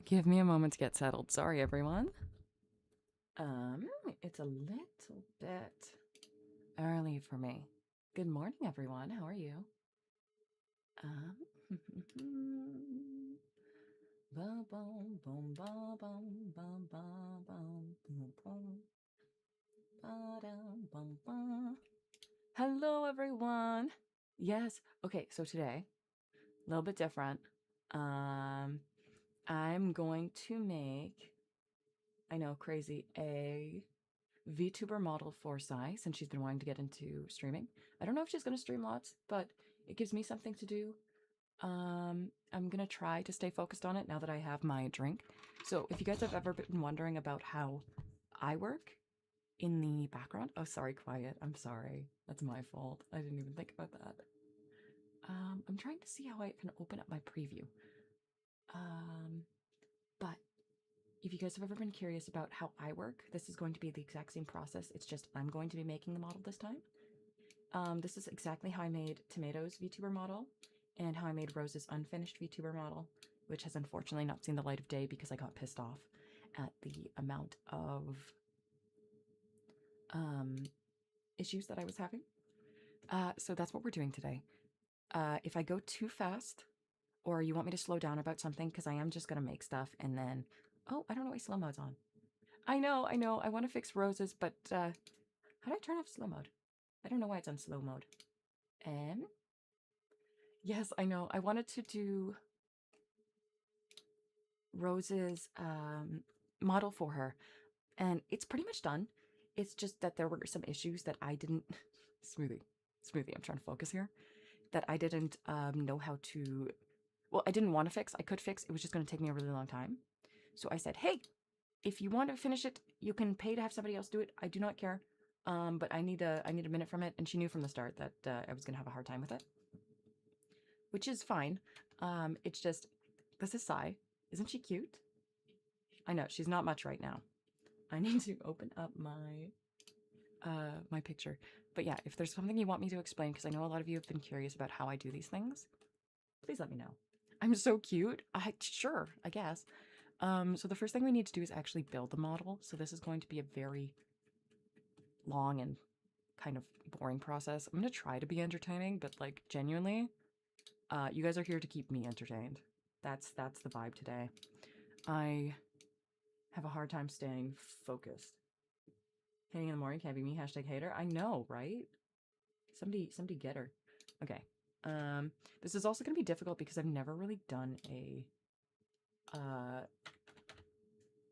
Give me a moment to get settled. Sorry, everyone. It's a little bit early for me. Good morning, everyone. How are you? Ba bum bum ba bum bum ba bum bum bum ba dum bum ba. Hello, everyone. Yes. Okay, so today, a little bit different. I'm going to make, I know, crazy, a VTuber model for Cy, since she's been wanting to get into streaming. I don't know if she's going to stream lots, but it gives me something to do. I'm going to try to stay focused on it now that I have my drink. So if you guys have ever been wondering about how I work in the background... Oh, sorry, quiet. I'm sorry. That's my fault. I didn't even think about that. I'm trying to see how I can open up my preview. But if you guys have ever been curious about how I work, this is going to be the exact same process. It's just I'm going to be making the model this time. This is exactly how I made Tomato's VTuber model and how I made Rose's unfinished VTuber model, which has unfortunately not seen the light of day because I got pissed off at the amount of issues that I was having. So that's what we're doing today. If I go too fast, or you want me to slow down about something, because I am just going to make stuff and then... Oh, I don't know why slow mode's on. I know. I want to fix Rose's, but how do I turn off slow mode? I don't know why it's on slow mode. Yes, I know. I wanted to do Rose's model for her, and it's pretty much done. It's just that there were some issues that I didn't... Smoothie, I'm trying to focus here. That I didn't know how to... Well, I didn't want to fix. I could fix. It was just going to take me a really long time. So I said, hey, if you want to finish it, you can pay to have somebody else do it. I do not care. But I need a minute from it. And she knew from the start that I was going to have a hard time with it. Which is fine. It's just, this is Cy. Isn't she cute? I know, she's not much right now. I need to open up my my picture. But yeah, if there's something you want me to explain, because I know a lot of you have been curious about how I do these things, please let me know. I'm so cute. Sure, I guess. So the first thing we need to do is actually build the model. So this is going to be a very long and kind of boring process. I'm going to try to be entertaining, but like genuinely, you guys are here to keep me entertained. That's the vibe today. I have a hard time staying focused. Hating in the morning can't be me, #hater. I know, right? Somebody get her. Okay. This is also going to be difficult because I've never really done a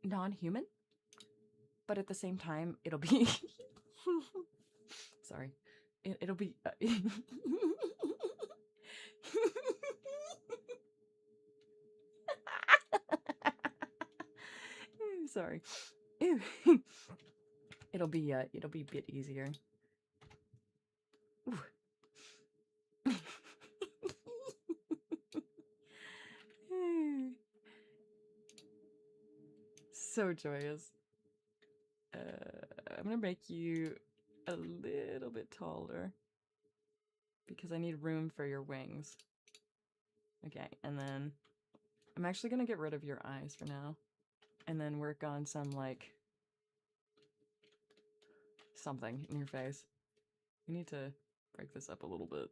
non-human, but at the same time, it'll be... Sorry. It'll be... Sorry. It'll be a bit easier. So joyous. I'm gonna make you a little bit taller because I need room for your wings. Okay, and then I'm actually gonna get rid of your eyes for now and then work on some, like, something in your face. You need to break this up a little bit.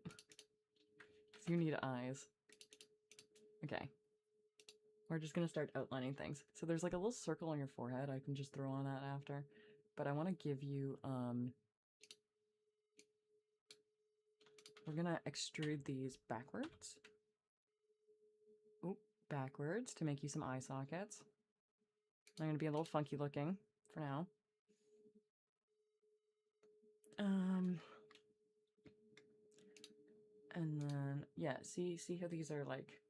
So you need eyes. Okay. We're just gonna start outlining things. So there's like a little circle on your forehead. I can just throw on that after. But I want to give you, we're gonna extrude these backwards. Oop, backwards to make you some eye sockets. They're gonna be a little funky looking for now. And then, yeah, see how these are like...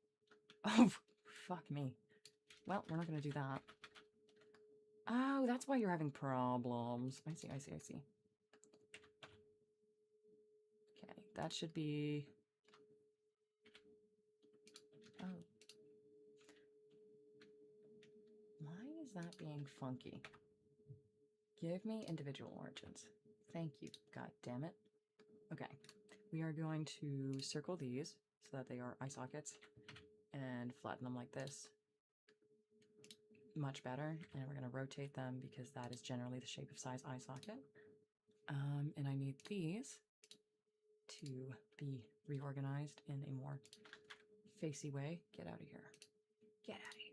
Oh, fuck me. Well, we're not gonna do that. Oh, that's why you're having problems. I see. Okay, that should be... Oh. Why is that being funky? Give me individual origins. Thank you, god damn it. Okay, we are going to circle these so that they are eye sockets and flatten them like this. much better. And we're going to rotate them because that is generally the shape of size eye socket. And I need these to be reorganized in a more facey way. Get out of here. Get out of here.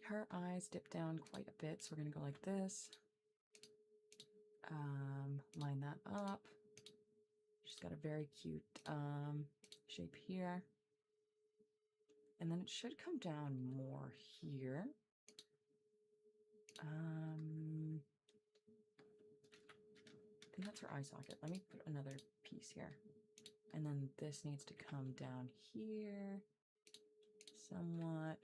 Her eyes dip down quite a bit, so we're going to go like this. Line that up. She's got a very cute shape here. And then it should come down more here. I think that's her eye socket. Let me put another piece here. And then this needs to come down here somewhat.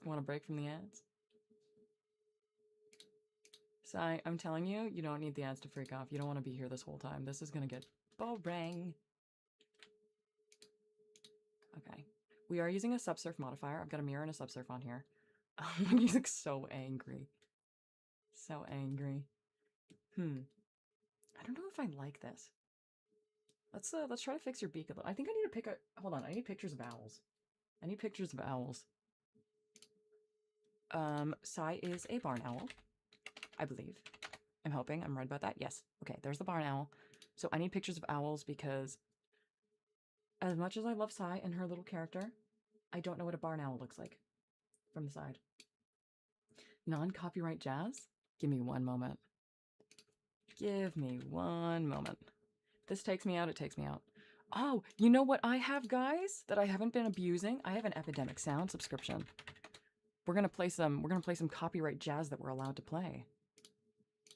Want a break from the ads? So I'm telling you, you don't need the ads to freak off. You don't want to be here this whole time. This is going to get boring. Okay. We are using a subsurf modifier. I've got a mirror and a subsurf on here. You look so angry. So angry. I don't know if I like this. Let's try to fix your beak a little. I think I need to pick a... Hold on. I need pictures of owls. I need pictures of owls. Sai is a barn owl, I believe. I'm hoping. I'm right about that. Yes. Okay, there's the barn owl. So I need pictures of owls because as much as I love Sai and her little character, I don't know what a barn owl looks like from the side. Non-copyright jazz? Give me one moment. Give me one moment. This takes me out, it takes me out. Oh, you know what I have, guys, that I haven't been abusing? I have an Epidemic Sound subscription. We're gonna play some copyright jazz that we're allowed to play.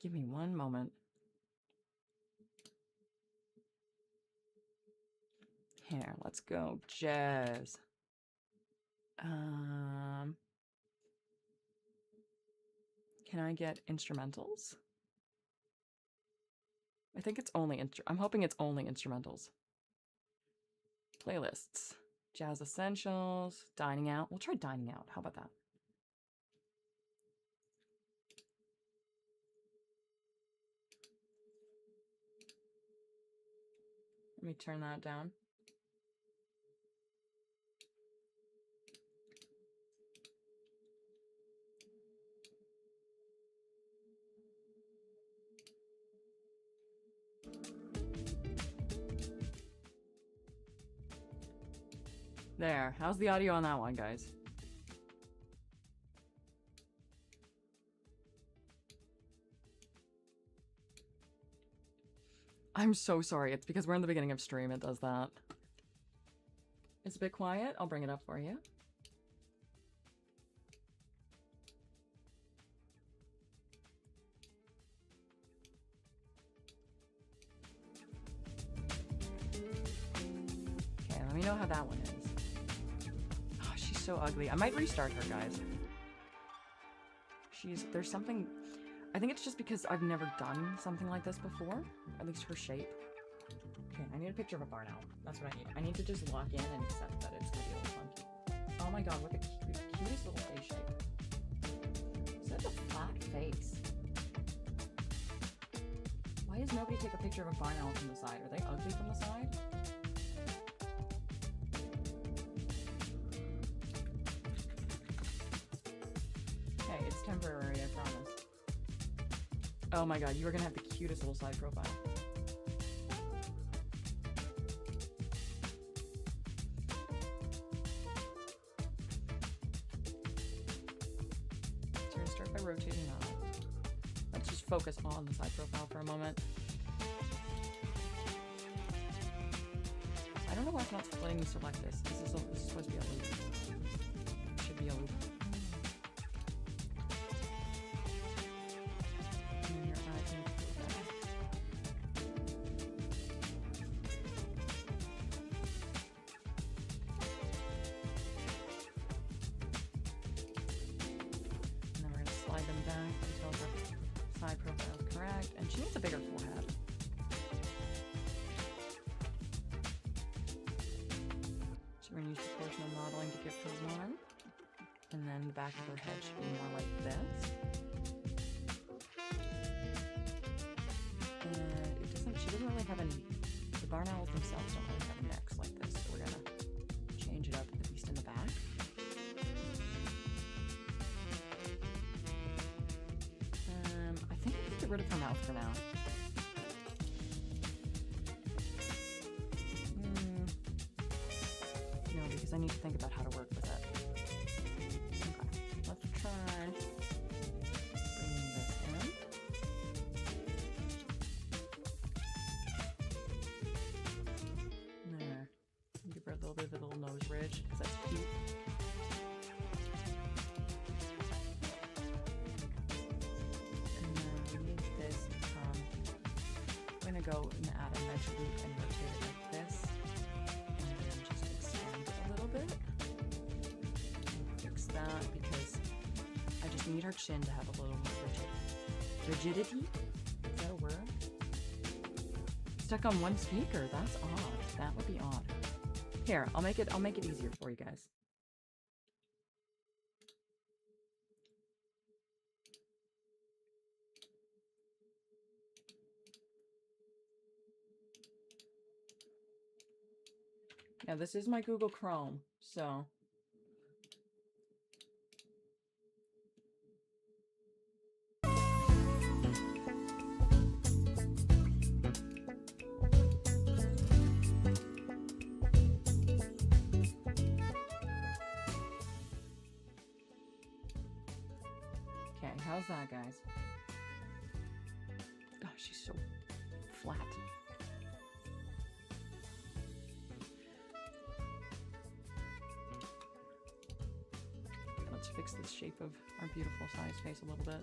Give me one moment. Here, let's go jazz. Can I get instrumentals? I think it's only I'm hoping it's only instrumentals. Playlists. Jazz Essentials. Dining Out. We'll try Dining Out. How about that? Let me turn that down. There. How's the audio on that one, guys? I'm so sorry. It's because we're in the beginning of stream. It does that. It's a bit quiet. I'll bring it up for you. Okay, let me know how that one is. Oh, she's so ugly. I might restart her, guys. There's something... I think it's just because I've never done something like this before. At least her shape. Okay, I need a picture of a barn owl. That's what I need. I need to just lock in and accept that it's gonna be a little funky. Oh my god, what the cutest little face shape. Such a flat face. Why does nobody take a picture of a barn owl from the side? Are they ugly from the side? Hey, it's temporary, I promise. Oh my god, you are gonna have the cutest little side profile. So we're gonna start by rotating that. Let's just focus on the side profile for a moment. I don't know why it's not letting me select this. This is supposed to be a loop. It should be a loop. Back of her head should be more like this. And she doesn't really have any barn owls themselves don't really have necks like this, so we're gonna change it up at least in the back. I think I can get rid of her mouth for now. No, because I need to think about how to work with it. Okay, let's try bringing this in. There. Give her a little bit of a little nose ridge, because that's cute. Go and add a mesh loop and rotate it like this, and then just expand it a little bit. Fix that because I just need her chin to have a little more rigidity. Is that a word? Stuck on one speaker. That's odd. That would be odd. Here, I'll make it easier for you guys. Now this is my Google Chrome, so okay, how's that, guys? Gosh, she's so flat. Let's fix the shape of our beautiful size face a little bit.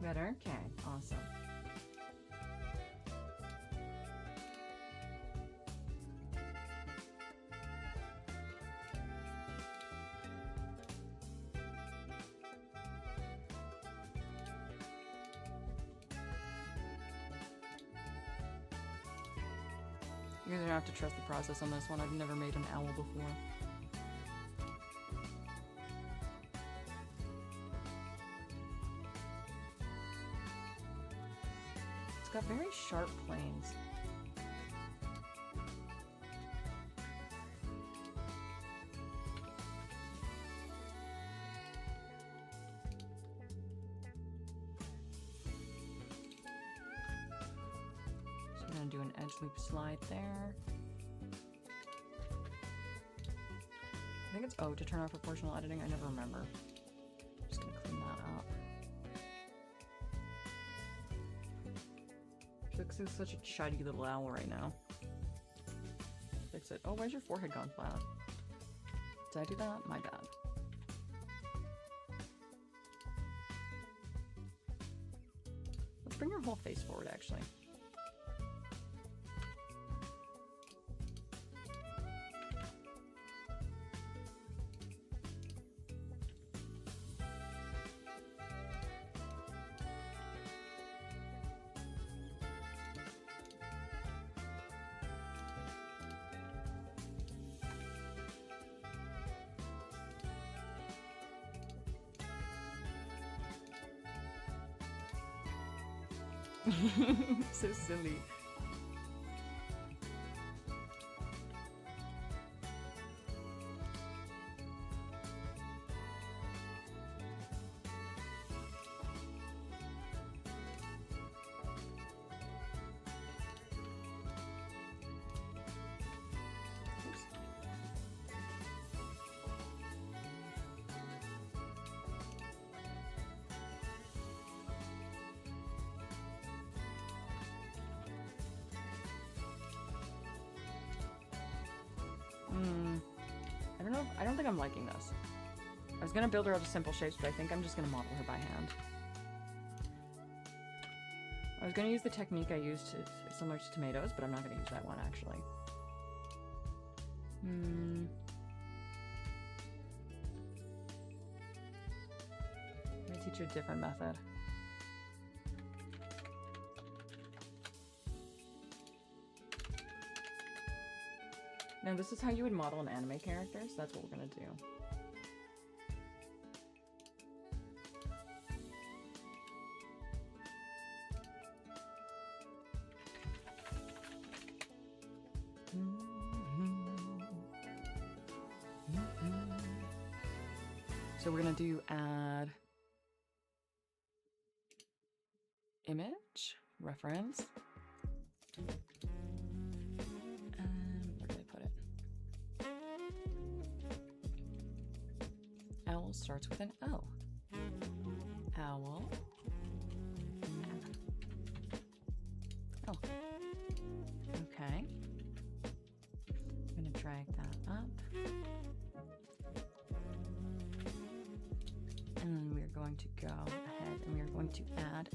Better? Okay, awesome. You're gonna have to trust the process on this one. I've never made an owl before. It's got very sharp planes. Do an edge loop slide there. I think it's O to turn off proportional editing. I never remember. I'm just gonna clean that up. She looks like such a shiny little owl right now. Fix it. Oh, why's your forehead gone flat? Did I do that? My bad. Let's bring your whole face forward, actually. So silly. I don't think I'm liking this. I was gonna build her out of simple shapes, but I think I'm just gonna model her by hand. I was gonna use the technique I used similar to tomatoes, but I'm not gonna use that one actually. I'm gonna teach you a different method. Now this is how you would model an anime character, so that's what we're gonna do. So we're gonna do add image, reference, and where did I put it? Owl starts with an O. Owl. Oh. Okay. I'm gonna drag that up. And then we're going to go ahead and we are going to add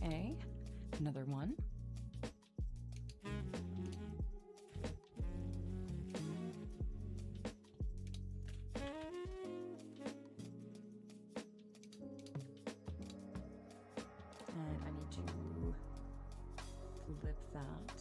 another one. And I need to flip that.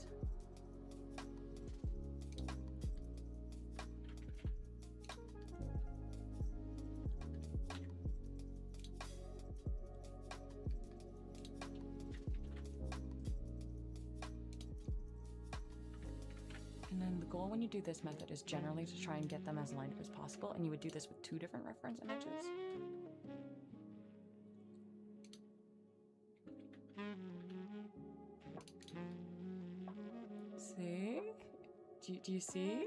And then the goal when you do this method is generally to try and get them as lined up as possible, and you would do this with 2 different reference images. See? Do you see?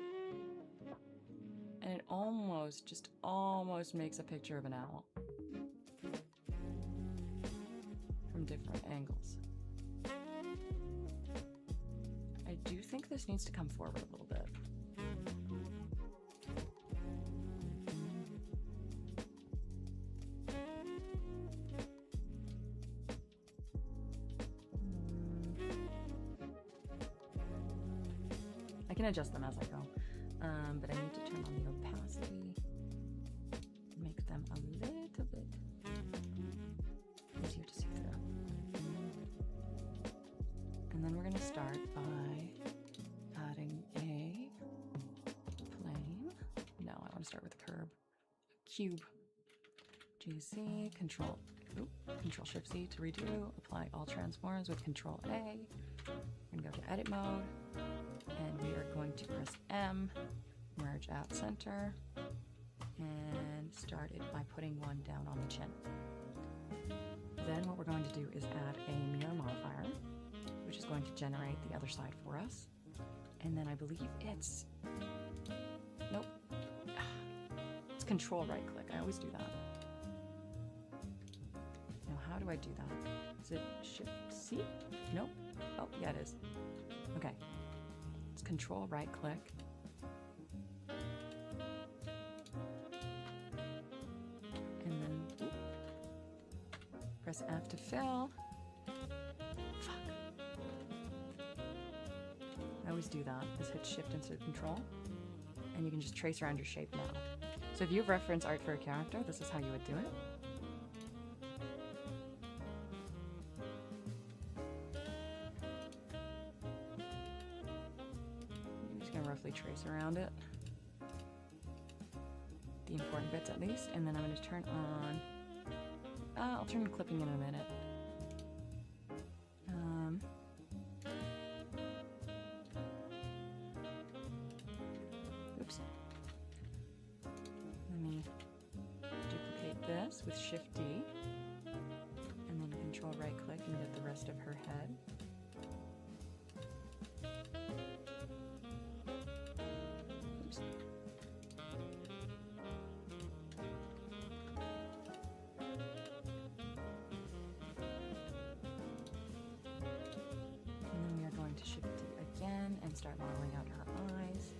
And it almost, just almost makes a picture of an owl from different angles. I do think this needs to come forward a little bit. I can adjust them as I go, but I need to turn on the opacity, make them a little bit easier to see through. And then we're going to start by adding a plane. No, I want to start with a curve. A cube. GC, Control Shift C to redo. Apply all transforms with Control A. We're going to go to edit mode. And we are going to press M, merge out center, and start it by putting one down on the chin. Then what we're going to do is add a mirror modifier, which is going to generate the other side for us. And then I believe it's, nope, it's Control right click. I always do that. Now how do I do that? Is it Shift C? Nope. Oh, yeah, it is. Okay. It's Control right click. And then press F to fill. Fuck. I always do that. Just hit Shift instead of Control. And you can just trace around your shape now. So if you have reference art for a character, this is how you would do it. Roughly trace around it, the important bits at least, and then I'm going to turn on, I'll turn clipping in a minute. Oops. Let me duplicate this with Shift D, and then Control right click and get the rest of her head. Start modeling out her eyes.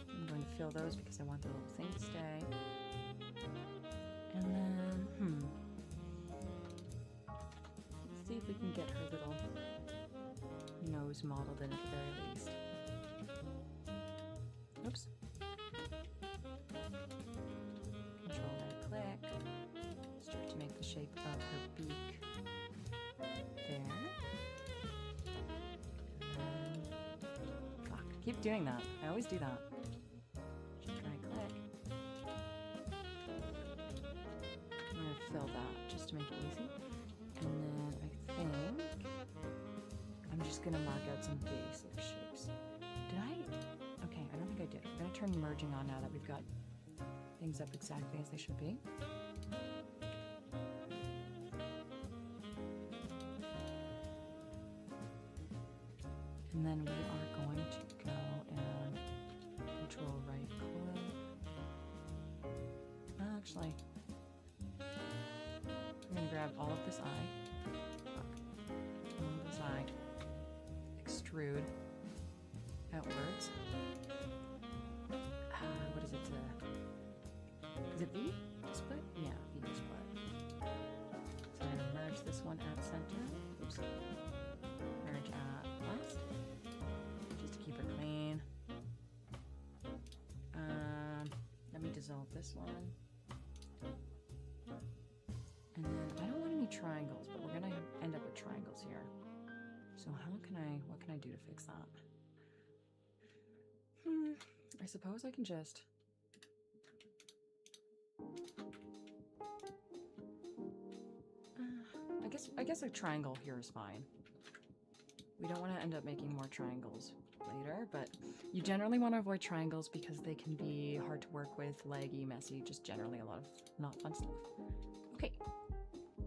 I'm going to fill those because I want the little thing to stay. And then, let's see if we can get her little nose modeled in at the very least. Oops. Control right click. Start to make the shape of her beak. keep doing that. I always do that. Just right click. I'm gonna fill that just to make it easy. And then I think I'm just gonna mark out some basic shapes. Did I? Okay, I don't think I did. We're gonna turn merging on now that we've got things up exactly as they should be. And then we are going to go and control right click. Actually, I'm gonna grab all of this eye. All of this eye. Extrude outwards. What is it? Is it V split? Yeah, V split. So I'm gonna merge this one at center. Oops. Merge at last. Just to keep her clean. Let me dissolve this one. And then I don't want any triangles, but we're gonna end up with triangles here. So what can I do to fix that? I suppose I can just I guess a triangle here is fine. We don't want to end up making more triangles later, but you generally want to avoid triangles because they can be hard to work with, laggy, messy, just generally a lot of not fun stuff. Okay,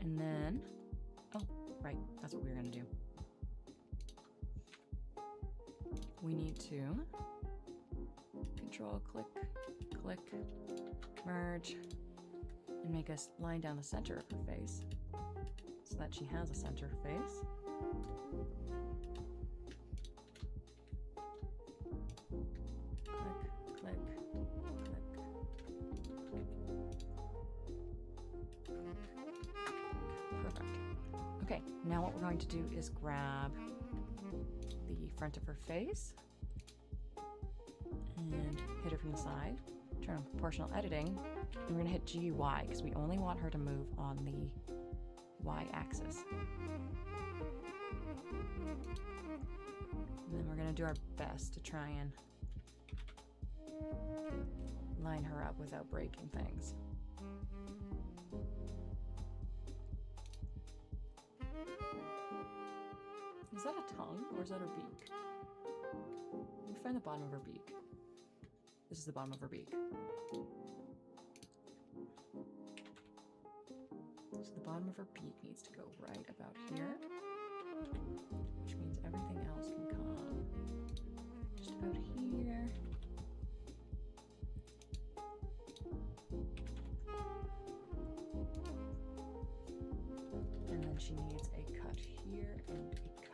and then, oh, right, that's what we were going to do. We need to control, click, click, merge, and make us line down the center of her face so that she has a center face. Click, click, click. Perfect. Okay, now what we're going to do is grab the front of her face and hit her from the side. Turn on proportional editing, and we're going to hit GY because we only want her to move on the Y-axis. And then we're going to do our best to try and line her up without breaking things. Is that a tongue or is that her beak? Let me find the bottom of her beak. This is the bottom of her beak. So the bottom of her beak needs to go right about here, which means everything else can come just about here. And then she needs a cut here and a cut.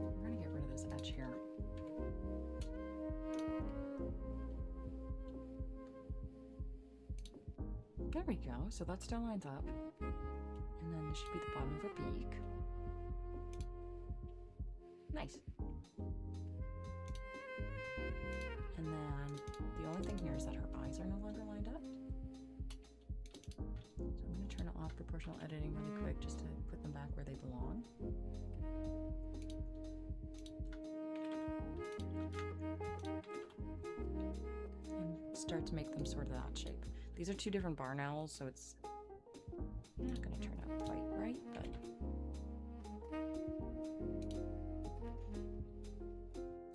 We're going to get rid of this edge here. There we go. So that still lines up. And then this should be the bottom of her beak. Nice. And then the only thing here is that her eyes are no longer lined up. So I'm going to turn off proportional editing really quick just to put them back where they belong. And start to make them sort of that shape. These are two different barn owls, so it's not going to turn out quite right, but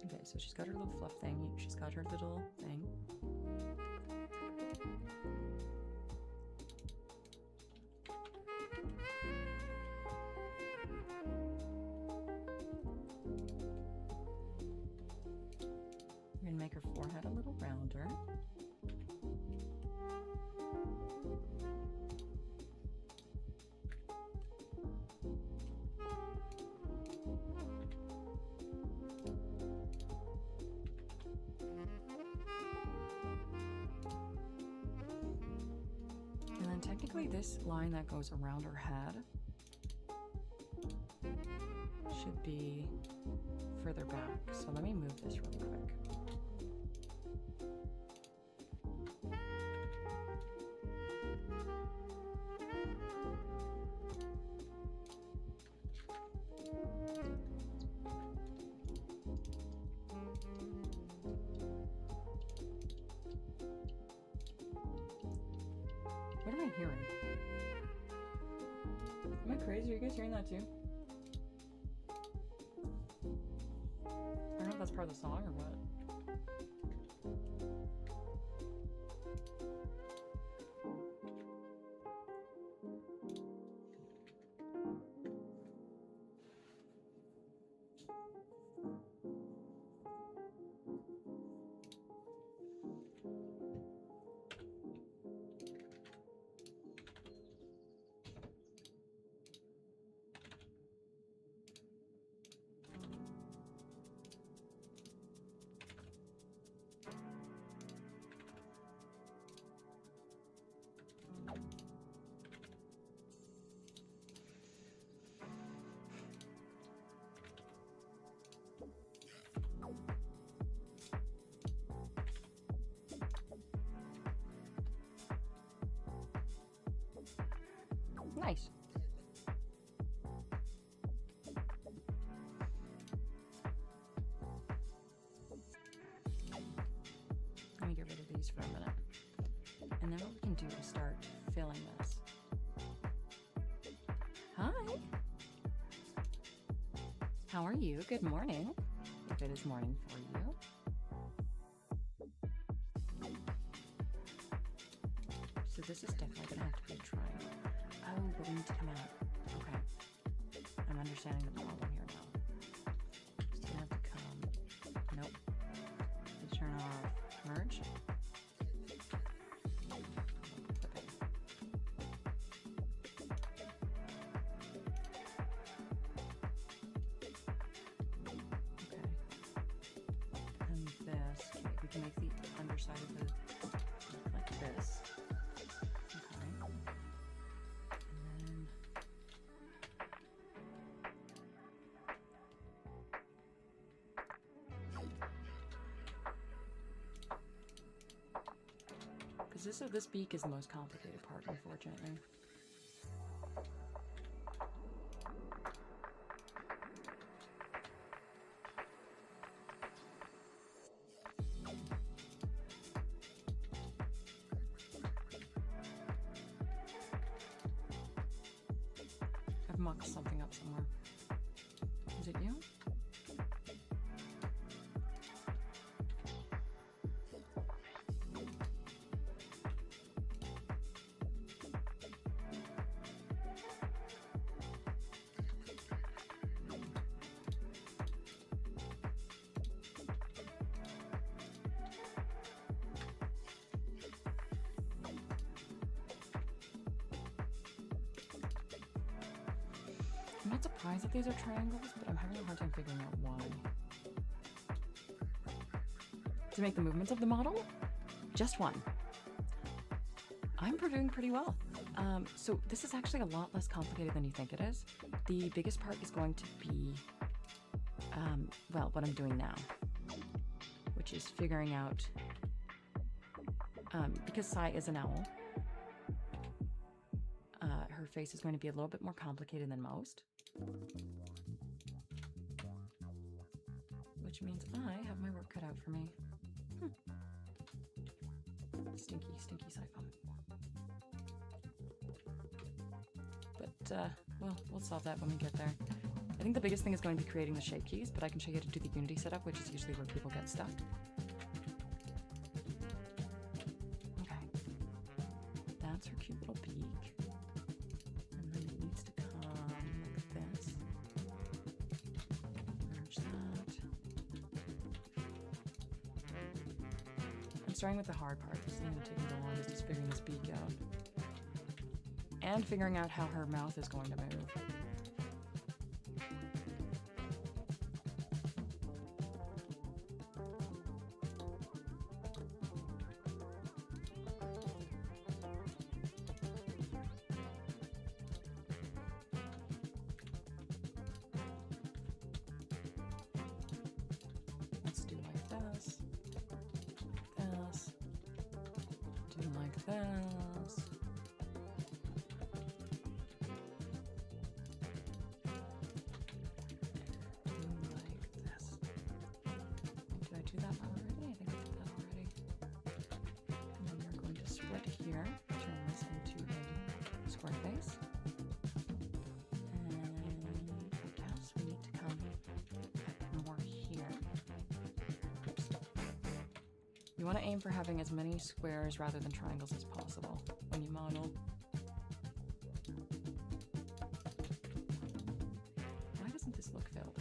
okay, so she's got her little fluff thing. She's got her little thing. We're going to make her forehead a little rounder. And then technically this line that goes around her head should be further back. So let me move this real quick. What am I hearing? Am I crazy? Are you guys hearing that too? I don't know if that's part of the song or what. Nice. Let me get rid of these for a minute. And then what we can do is start filling this. Hi. How are you? Good morning. If it is morning for you. So this is definitely going to have to be a triangle. Oh, but we need to come out. Okay. I'm understanding the problem here now. Just gonna have to come. Nope. Let's turn off merge. Okay. And this. Okay, we can make the underside of the look like this. This beak is the most complicated part, unfortunately. I've mucked something up somewhere. Is it you? I'm not surprised that these are triangles, but I'm having a hard time figuring out why. To make the movements of the model? Just one. I'm doing pretty well. So this is actually a lot less complicated than you think it is. The biggest part is going to be, well, what I'm doing now, which is figuring out, because Cy is an owl, her face is going to be a little bit more complicated than most. Which means I have my work cut out for me. Stinky, stinky Cyphum. But, well, we'll solve that when we get there. I think the biggest thing is going to be creating the shape keys, but I can show you how to do the Unity setup, which is usually where people get stuck. Okay. That's her cute little beak. And then it needs to come like this. Merge that. I'm starting with the hard part. This is going to take me the longest, is figuring this beak out. And figuring out how her mouth is going to move. You want to aim for having as many squares rather than triangles as possible when you model. Why doesn't this look filled?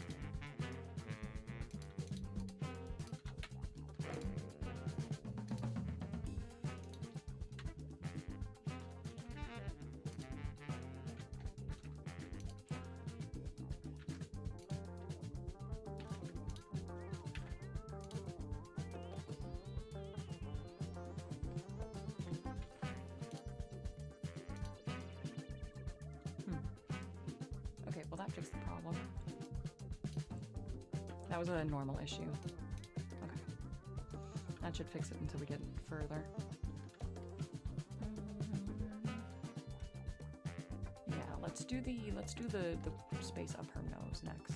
Okay, well that fixed the problem. That was a normal issue. Okay. That should fix it until we get further. Yeah, let's do the space up her nose next.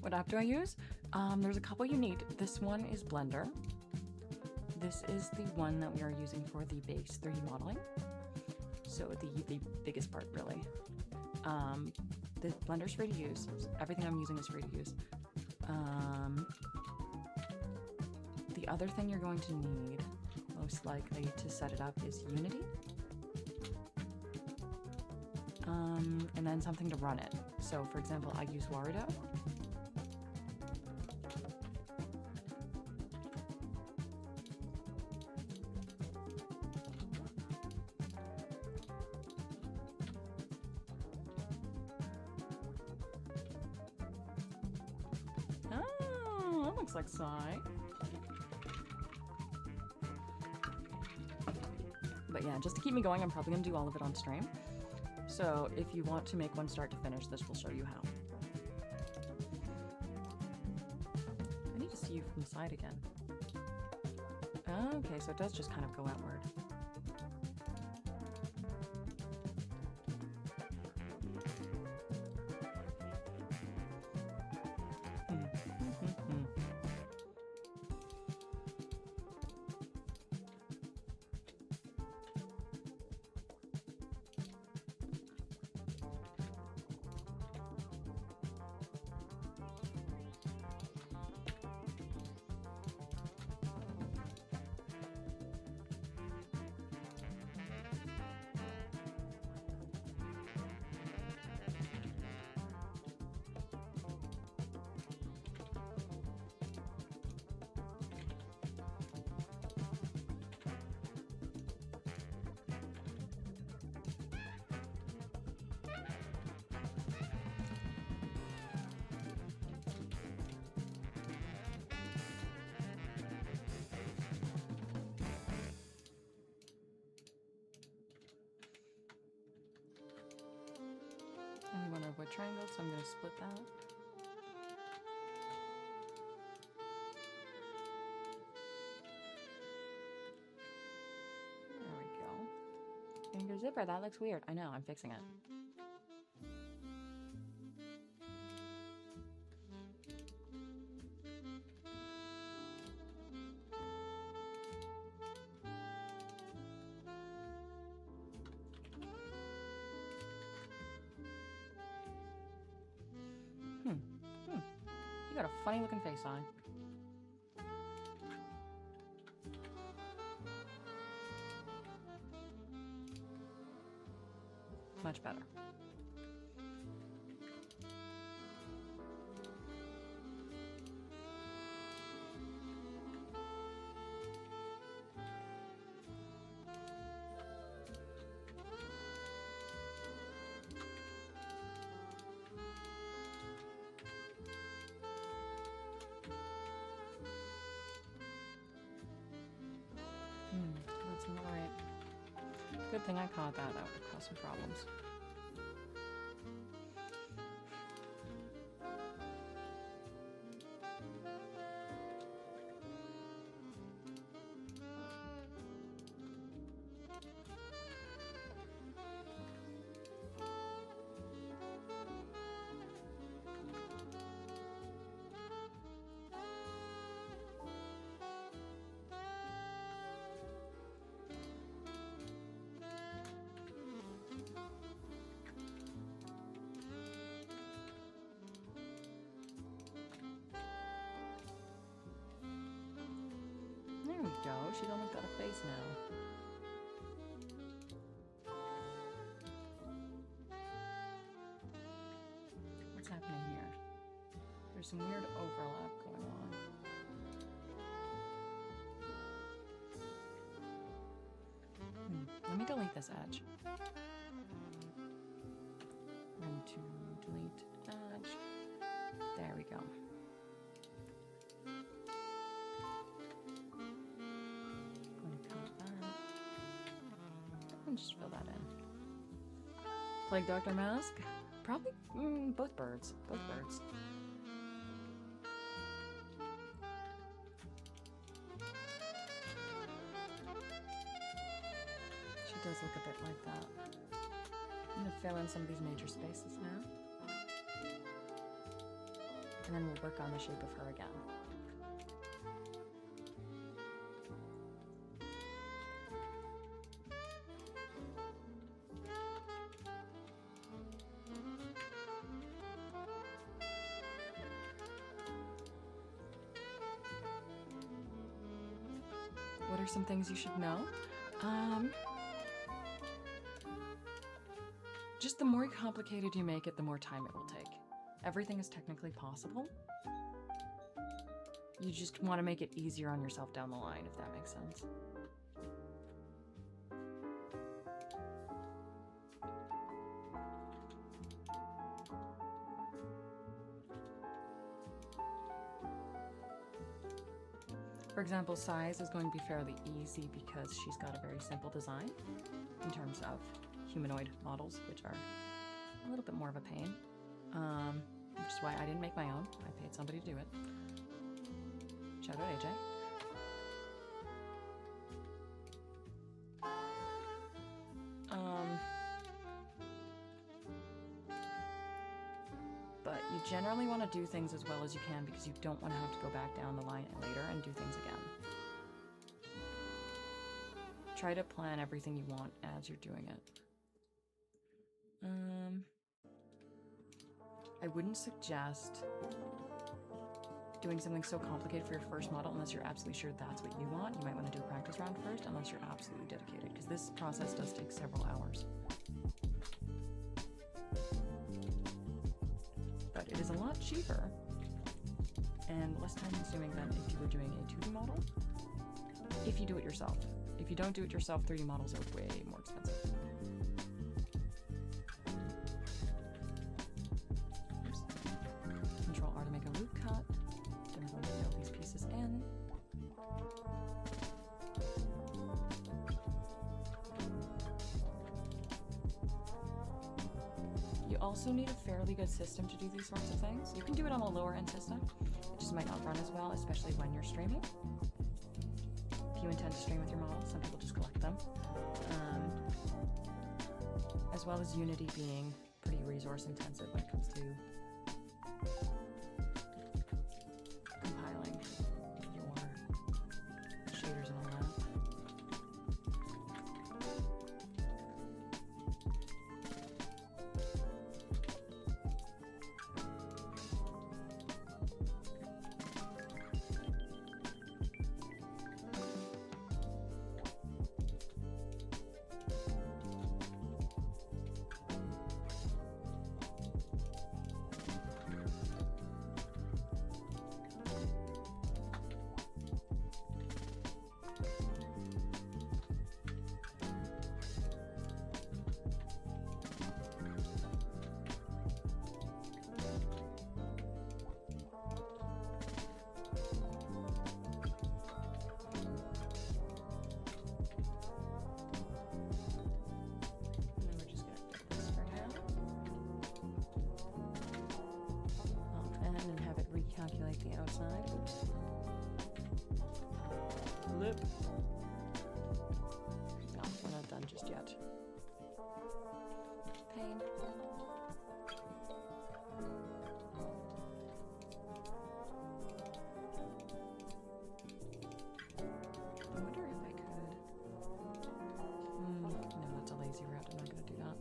What app do I use? There's a couple you need. This one is Blender. This is the one that we are using for the base 3D modeling. So the biggest part, really. The Blender's free to use. Everything I'm using is free to use. The other thing you're going to need, most likely, to set it up is Unity. And then something to run it. So, for example, I use Warido. Oh, that looks like Psy. But yeah, just to keep me going, I'm probably going to do all of it on stream. So if you want to make one start to finish, this will show you how. I need to see you from the side again. Okay, so it does just kind of go outward. And we want to avoid triangles, so I'm going to split that. There we go. Finger zipper, that looks weird. I know, I'm fixing it. You got a funny looking face on. Much better. That's not right. Good thing I caught that. That would have caused some problems. go. She's almost got a face now. What's happening here? There's some weird overlap going on. Let me delete this edge. I'm going to delete edge. There we go. Going to cut that. And just fill that in. Plague Doctor Mask? Probably both birds. Both birds. She does look a bit like that. I'm going to fill in some of these major spaces now. And then we'll work on the shape of her again. What are some things you should know? Just the more complicated you make it, the more time it will take. Everything is technically possible. You just want to make it easier on yourself down the line, if that makes sense. For example, size is going to be fairly easy because she's got a very simple design in terms of humanoid models, which are a little bit more of a pain. Which is why I didn't make my own. I paid somebody to do it. Shout out AJ. But you generally want to do things as well as you can because you don't want to have to go back down the line later and do things again. Try to plan everything you want as you're doing it. I wouldn't suggest doing something so complicated for your first model unless you're absolutely sure that's what you want. You might want to do a practice round first unless you're absolutely dedicated, because this process does take several hours. But it is a lot cheaper and less time consuming than if you were doing a 2D model, if you do it yourself. If you don't do it yourself, 3D models are way more expensive. Control R to make a loop cut. Then we're going to fill these pieces in. You also need a fairly good system to do these sorts of things. You can do it on a lower end system. It just might not run as well, especially when you're streaming. If you intend to stream with your models, some people just collect them. As well as Unity being pretty resource intensive when it comes to compiling your shaders and all that. Calculate the outside. Oops. Lip. No, we're not done just yet. Pain. I wonder if I could. No, that's a lazy route. I'm not going to do that.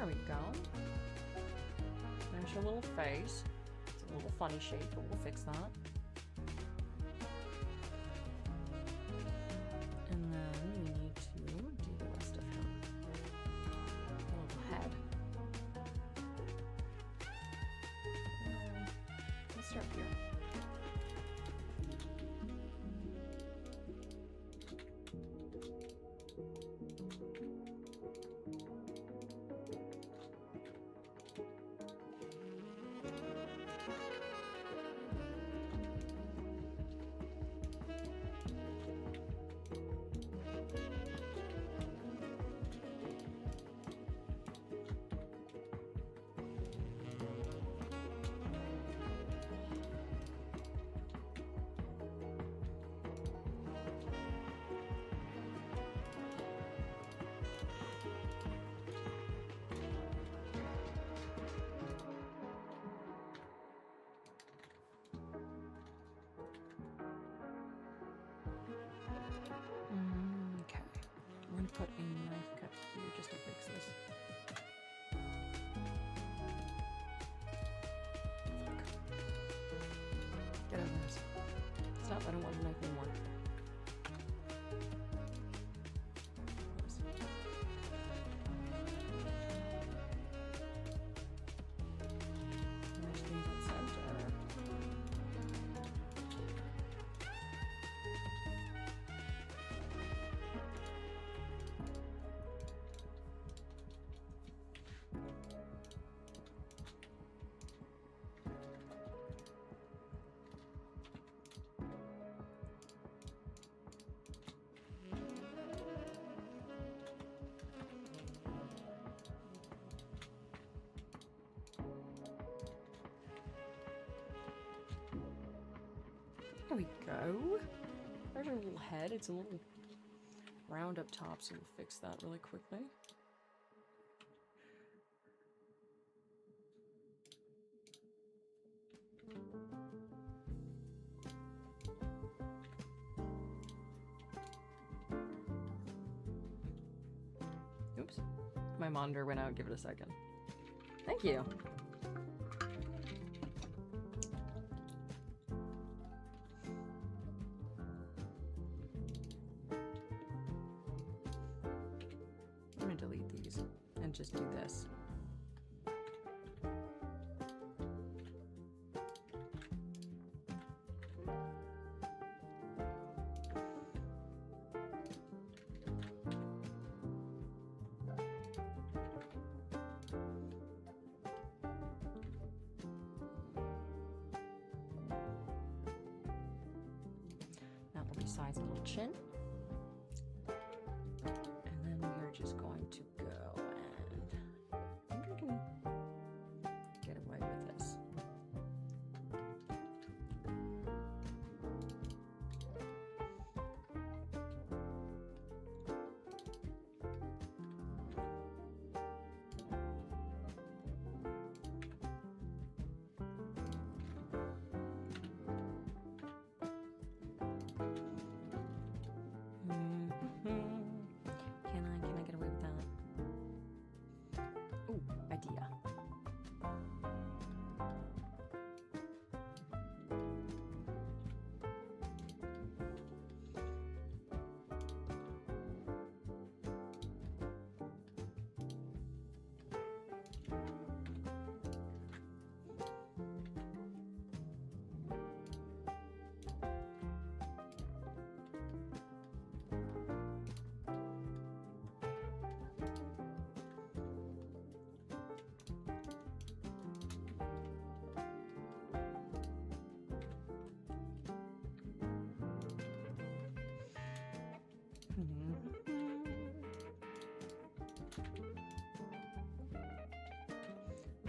There we go. There's her little face. It's a little funny shape, but we'll fix that. And then we need to do the rest of him. A little head. Let's start here. Put a knife cut here just to fix this. Get over this. Stop, I don't want the knife anymore. There's things at center. There we go. There's our little head. It's a little round up top, so we'll fix that really quickly. Oops. My monitor went out. Give it a second. Thank you. Just do this. That will be size a little chin. And then we are just going to go. Get away with this. Can I get away with that? Ooh, idea.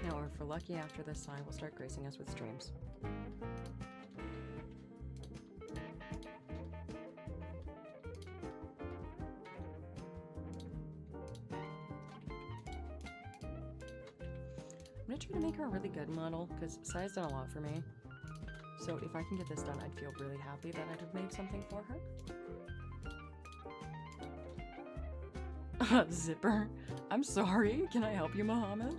Now, if we're lucky after this side, we'll start gracing us with streams. I'm gonna try to make her a really good model, because Sai's done a lot for me. So if I can get this done, I'd feel really happy that I'd have made something for her. Zipper. I'm sorry. Can I help you, Mohammed?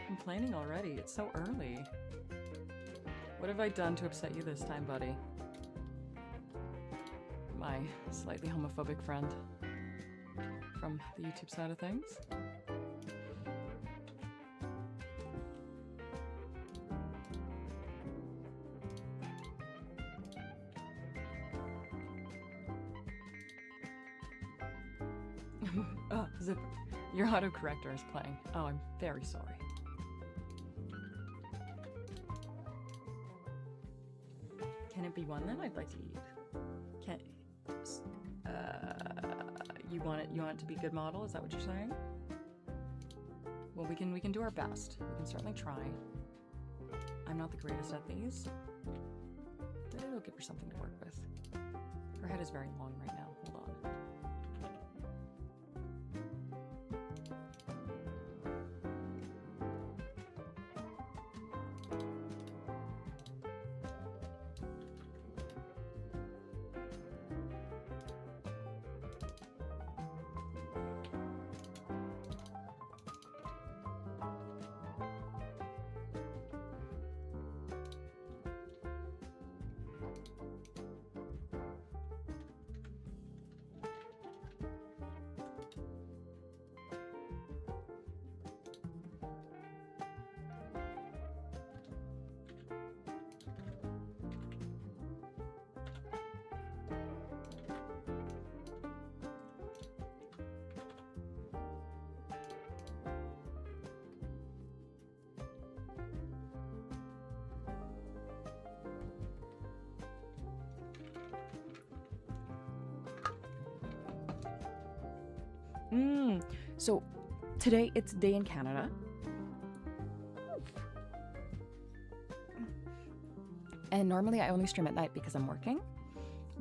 I'm planning already. It's so early. What have I done to upset you this time, buddy? My slightly homophobic friend from the YouTube side of things. Oh, Zipper. Your autocorrector is playing. Oh, I'm very sorry. Can it be one then? I'd like to eat. Can you want it to be a good model? Is that what you're saying? Well, we can do our best. We can certainly try. I'm not the greatest at these, but it'll give her something to work with. Her head is very long right now. Hold on. So today it's day in Canada. And normally I only stream at night because I'm working,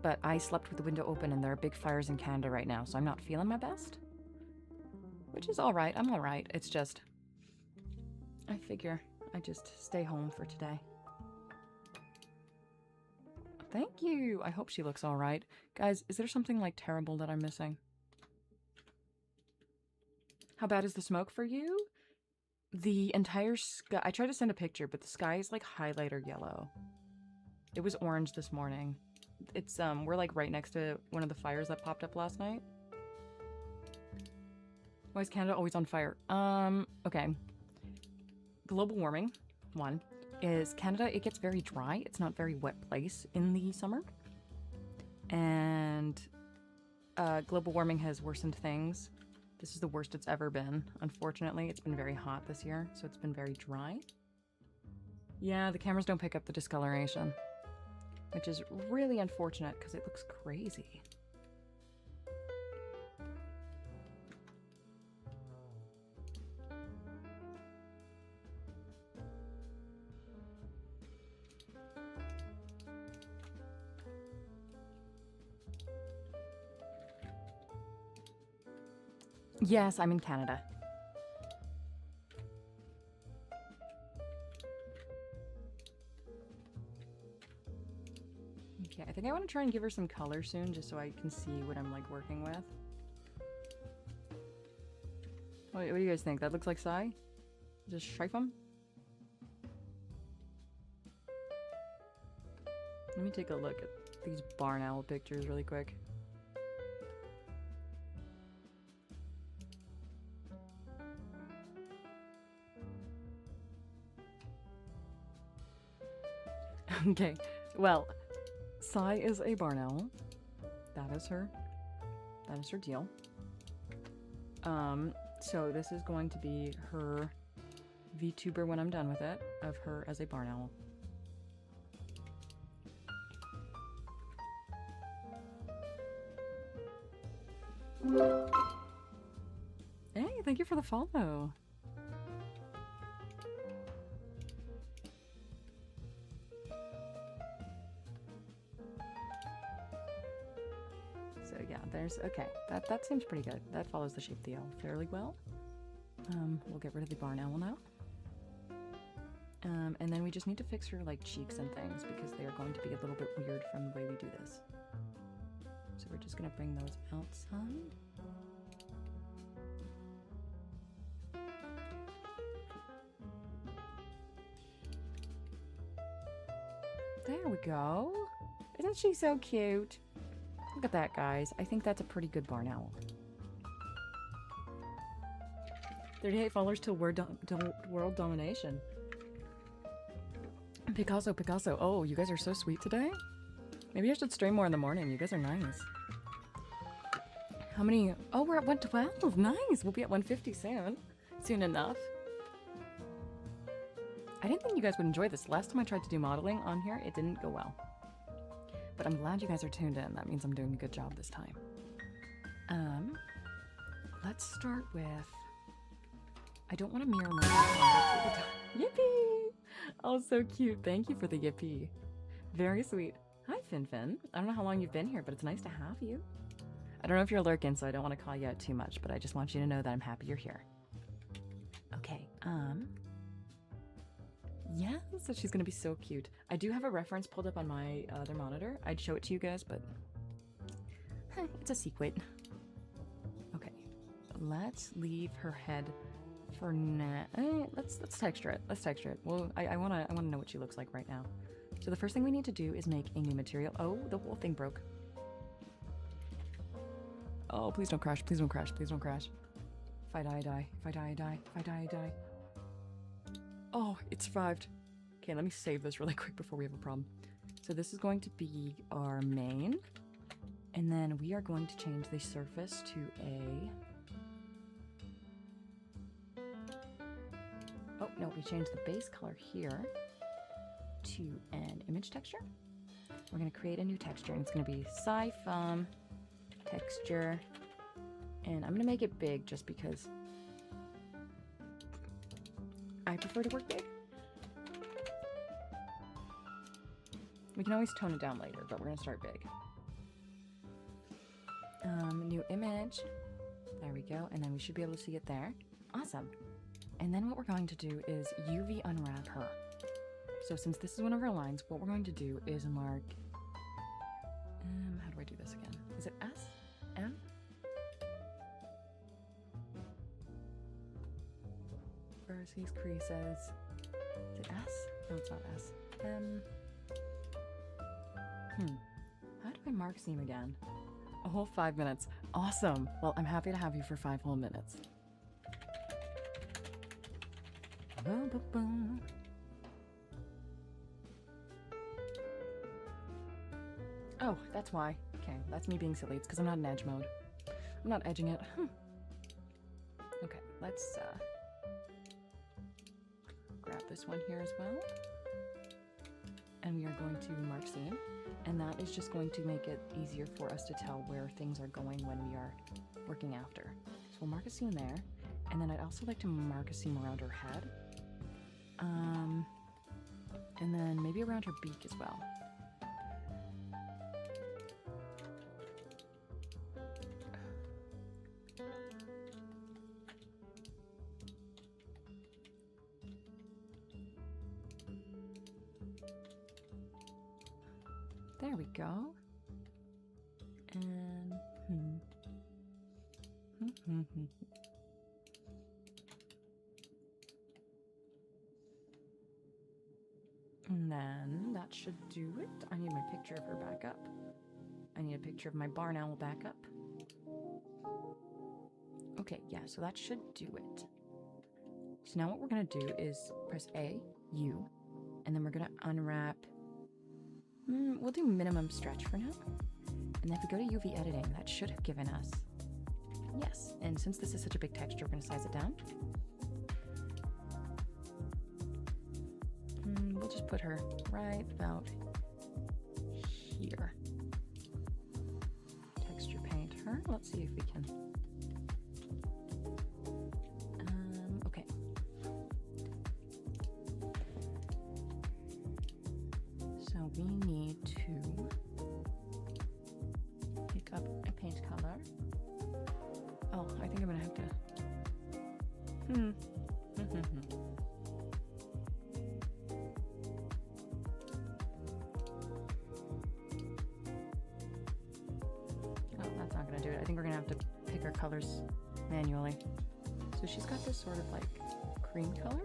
but I slept with the window open and there are big fires in Canada right now, so I'm not feeling my best. Which is alright, I'm alright. It's just, I figure I just stay home for today. Thank you! I hope she looks alright. Guys, is there something like terrible that I'm missing? How bad is the smoke for you? The entire sky, I tried to send a picture, but the sky is like highlighter yellow. It was orange this morning. It's, we're like right next to one of the fires that popped up last night. Why is Canada always on fire? Okay. Global warming, one, is Canada, it gets very dry. It's not a very wet place in the summer. And, global warming has worsened things. This is the worst it's ever been. Unfortunately, it's been very hot this year, so it's been very dry. Yeah, the cameras don't pick up the discoloration, which is really unfortunate because it looks crazy. Yes, I'm in Canada. Okay, I think I want to try and give her some color soon, just so I can see what I'm, like, working with. What do you guys think? That looks like Psy? Is this Cyphum? Let me take a look at these barn owl pictures really quick. Okay, well, Psy is a barn owl. That is her deal. So this is going to be her VTuber when I'm done with it, of her as a barn owl. Hey, thank you for the follow. So yeah, there's, okay, that seems pretty good. That follows the shape of the owl fairly well. We'll get rid of the barn owl now. And then we just need to fix her like cheeks and things because they are going to be a little bit weird from the way we do this. So we're Just gonna bring those outside. There we go. Isn't she so cute? Look at that, guys. I think that's a pretty good barn owl. 38 followers till world domination. Picasso. Oh, you guys are so sweet today. Maybe I should stream more in the morning. You guys are nice. How many? Oh, we're at 112. Nice. We'll be at 150 soon. Soon enough. I didn't think you guys would enjoy this. Last time I tried to do modeling on here, it didn't go well. But I'm glad you guys are tuned in. That means I'm doing a good job this time. Let's start with... I don't want to mirror my... Yippee! Oh, so cute. Thank you for the yippee. Very sweet. Hi, Fin. I don't know how long you've been here, but it's nice to have you. I don't know if you're lurking, so I don't want to call you out too much, but I just want you to know that I'm happy you're here. Okay, yeah, so she's gonna be so cute. I do have a reference pulled up on my other monitor. I'd show it to you guys, but it's a secret. Okay, let's leave her head for now. Let's texture it. Let's texture it. Well, I wanna know what she looks like right now. So the first thing we need to do is make a new material. Oh, the whole thing broke. Oh, please don't crash. Please don't crash. Please don't crash. If I die, I die. If I die, I die. If I die, I die. Oh, it survived. Okay, let me save this really quick before we have a problem. So this is going to be our main. And then we are going to change the surface to a... Oh, no, we changed the base color here to an image texture. We're going to create a new texture, and it's going to be Cyphum texture. And I'm going to make it big just because I prefer to work big. We can always tone it down later, but we're going to start big. New image. There we go. And then we should be able to see it there. Awesome. And then what we're going to do is UV unwrap her. So since this is one of our lines, what we're going to do is mark... how do I do this again? Is it S? M? Vertices, creases. Is it S? No, it's not S. M. How do I mark seam again? A whole 5 minutes. Awesome. Well, I'm happy to have you for 5 whole minutes. Oh, that's why. Okay, that's me being silly. It's because I'm not in edge mode. I'm not edging it. Okay, let's grab this one here as well. And we are going to mark seam. And that is just going to make it easier for us to tell where things are going when we are working after. So we'll mark a seam there. And then I'd also like to mark a seam around her head. And then maybe around her beak as well. There we go. And and then that should do it. I need my picture of her back up. I need a picture of my barn owl back up. Okay, yeah, so that should do it. So now what we're gonna do is press A, U, and then we're gonna unwrap. We'll do minimum stretch for now. And then if we go to UV editing, that should have given us... Yes, and since this is such a big texture, we're gonna size it down. We'll just put her right about here. Texture paint her. Let's see if we can... okay. So we need to pick up a paint color. Oh, I think I'm gonna have to... I think we're gonna have to pick our colors manually. So she's got this sort of like cream color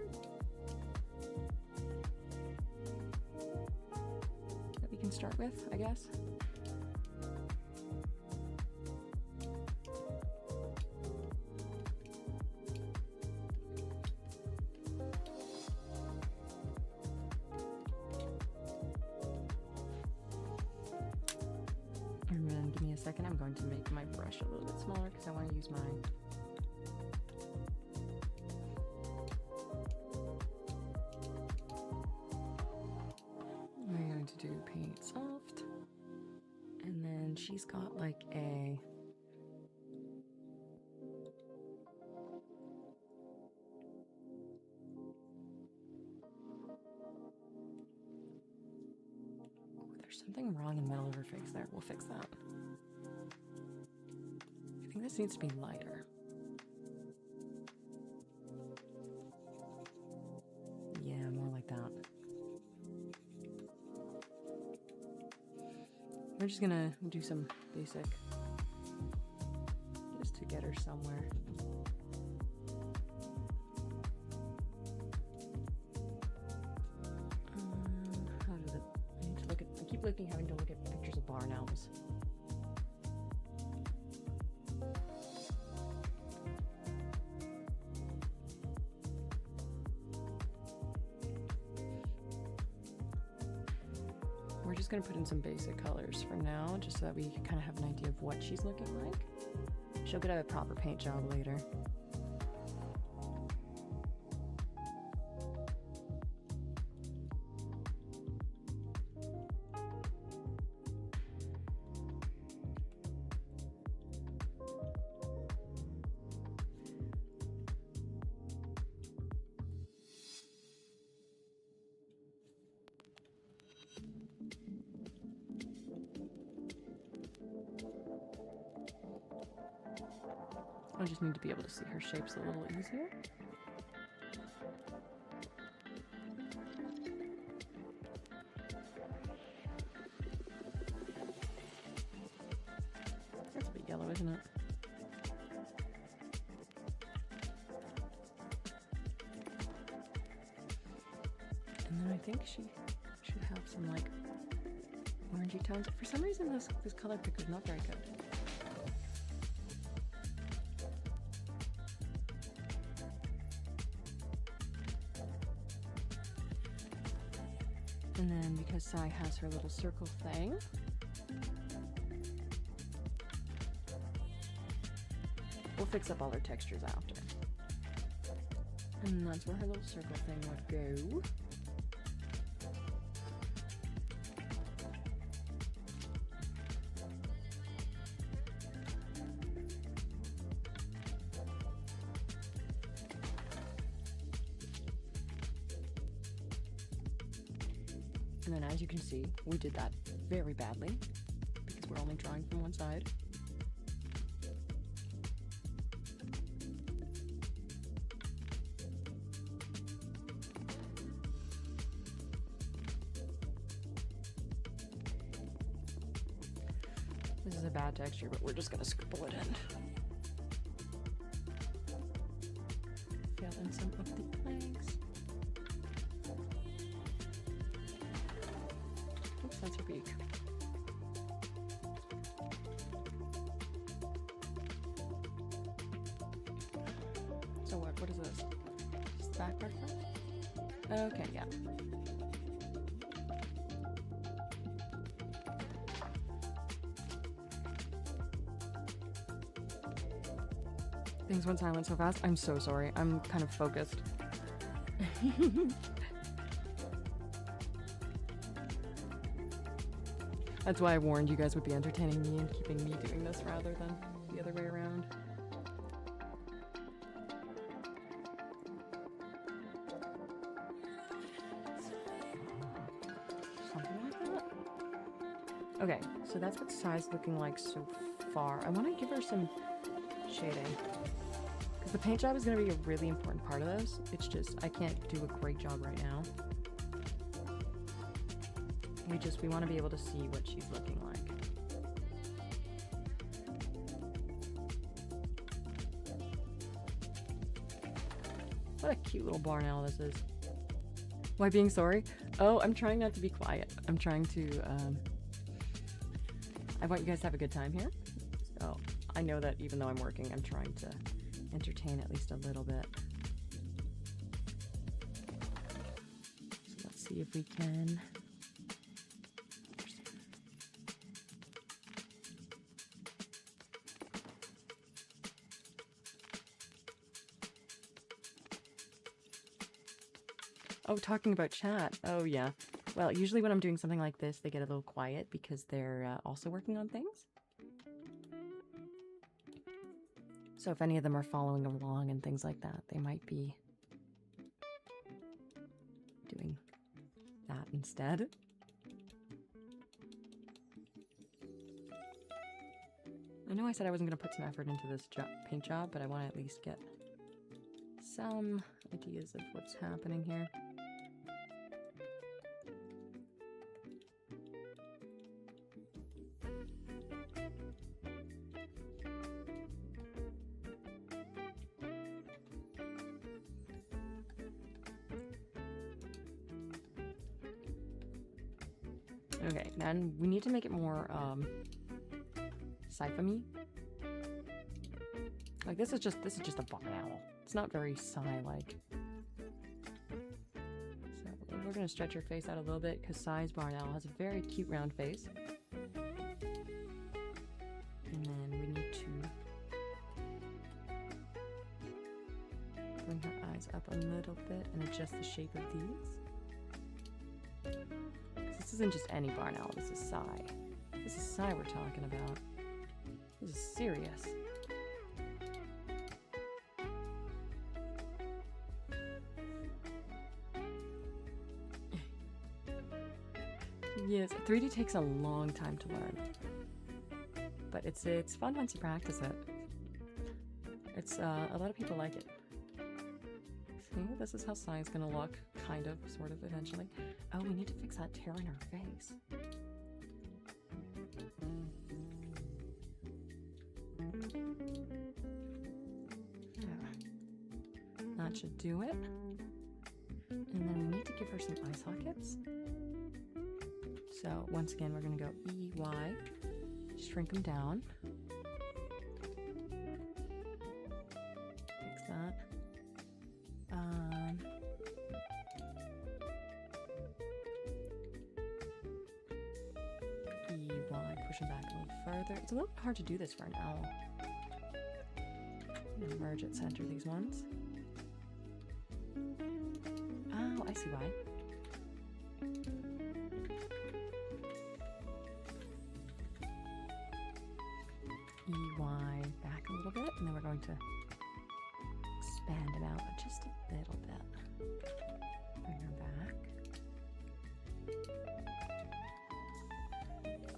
that we can start with, I guess. And then give me a second, I'm going to make my brush a little bit smaller because I want to use mine. We're going to do paint soft. And then she's got like a something wrong in the middle of her face there. We'll fix that. I think this needs to be lighter. Yeah, more like that. We're just gonna do some basic just to get her somewhere. Having to look at pictures of barn owls. We're just going to put in some basic colors for now, just so that we kind of have an idea of what she's looking like. She'll get a proper paint job later. I just need to be able to see her shapes a little easier. That's a bit yellow, isn't it? And then I think she should have some like orangey tones. For some reason this color picker is not very good. And then because Sai has her little circle thing, we'll fix up all her textures after. And that's where her little circle thing would go. And then as you can see, we did that very badly because we're only drawing from one side. This is a bad texture, but we're just gonna scribble it in. Fill in some of the blanks. That's her beak. So what is this? Just the back part? Okay, yeah. Things went silent so fast. I'm so sorry. I'm kind of focused. That's why I warned you guys would be entertaining me and keeping me doing this rather than the other way around. Something like that. Okay, so that's what Sai's looking like so far. I want to give her some shading, because the paint job is going to be a really important part of this. It's just, I can't do a great job right now. We want to be able to see what she's looking like. What a cute little barn owl this is. Why being sorry? Oh, I'm trying not to be quiet. I'm trying to, I want you guys to have a good time here. So I know that even though I'm working, I'm trying to entertain at least a little bit. So let's see if we can. Oh, talking about chat. Oh, yeah. Well, usually when I'm doing something like this, they get a little quiet because they're also working on things. So if any of them are following along and things like that, they might be doing that instead. I know I said I wasn't going to put some effort into this paint job, but I want to at least get some ideas of what's happening here. Okay, then we need to make it more Cyphum-y. Like this is just a barn owl. It's not very Psy-like. So we're gonna stretch her face out a little bit because Psy's barn owl has a very cute round face. And then we need to bring her eyes up a little bit and adjust the shape of these. This isn't just any barn owl, this is Psy. This is Psy we're talking about. This is serious. Yes, 3D takes a long time to learn. But it's fun once you practice it. It's a lot of people like it. See, this is how Psy's gonna look, kind of, sort of, eventually. Oh, we need to fix that tear in her face. Yeah. That should do it. And then we need to give her some eye sockets. So once again, we're gonna go EY, shrink them down. Fix that. EY, push them back a little further. It's a little hard to do this for an owl. I'm gonna merge at center these ones. Oh, I see why. EY back a little bit, and then we're going to expand them out just a little bit. Bring her back.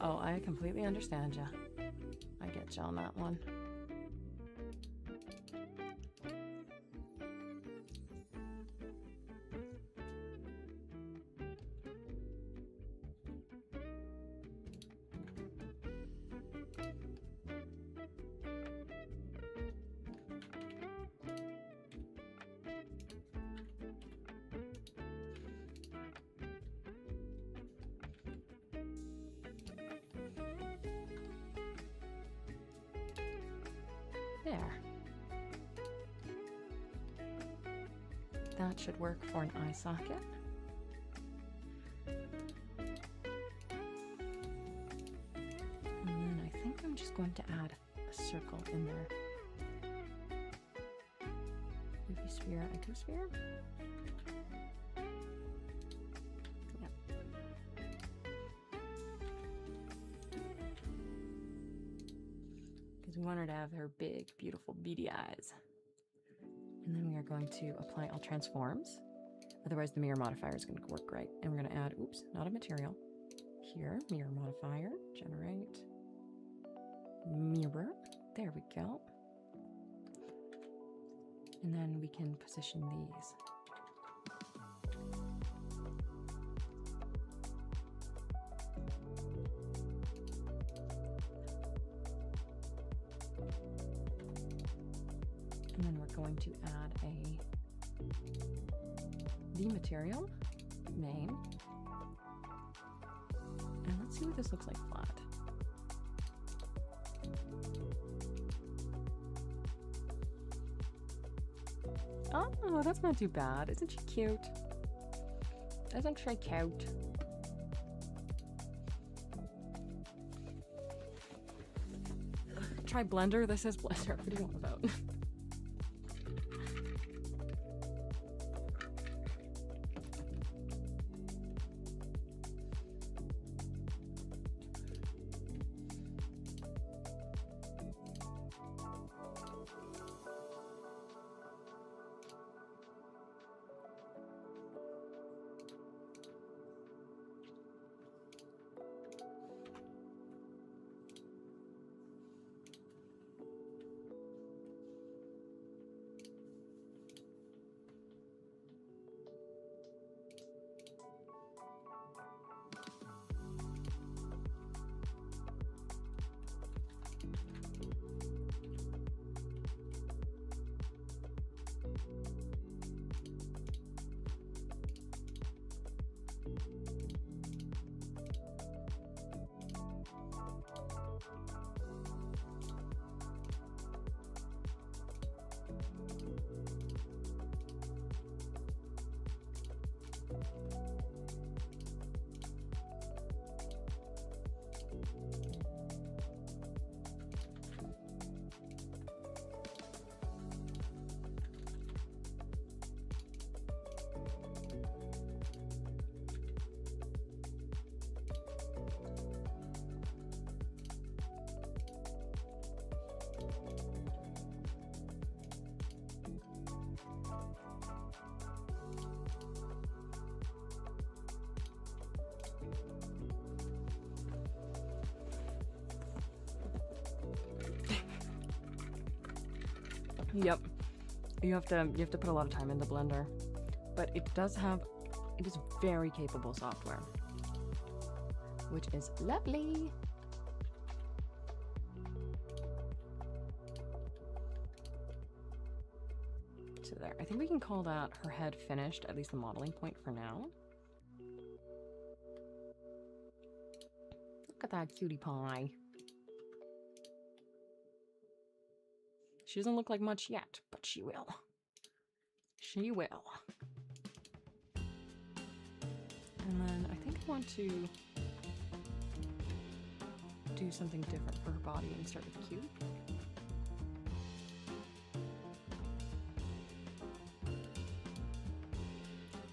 Oh, I completely understand ya. I get ya on that one. There. That should work for an eye socket. And then I think I'm just going to add a circle in there. UV sphere, ecosphere. Yep. Because we want her to have her big, beautiful, beady eyes. And then we are going to apply all transforms. Otherwise, the mirror modifier is going to work great. And we're going to add, oops, not a material. Here, mirror modifier, generate, mirror. There we go. And then we can position these. And then we're going to add a The material, main, and let's see what this looks like flat. Oh, that's not too bad. Isn't she cute? Isn't she cute? Try Blender. This is Blender. What do you want about? Yep. You have to put a lot of time into Blender. But it is very capable software. Which is lovely. So there. I think we can call that her head finished, at least the modeling point for now. Look at that cutie pie. She doesn't look like much yet, but she will. She will. And then I think I want to do something different for her body and start with cute.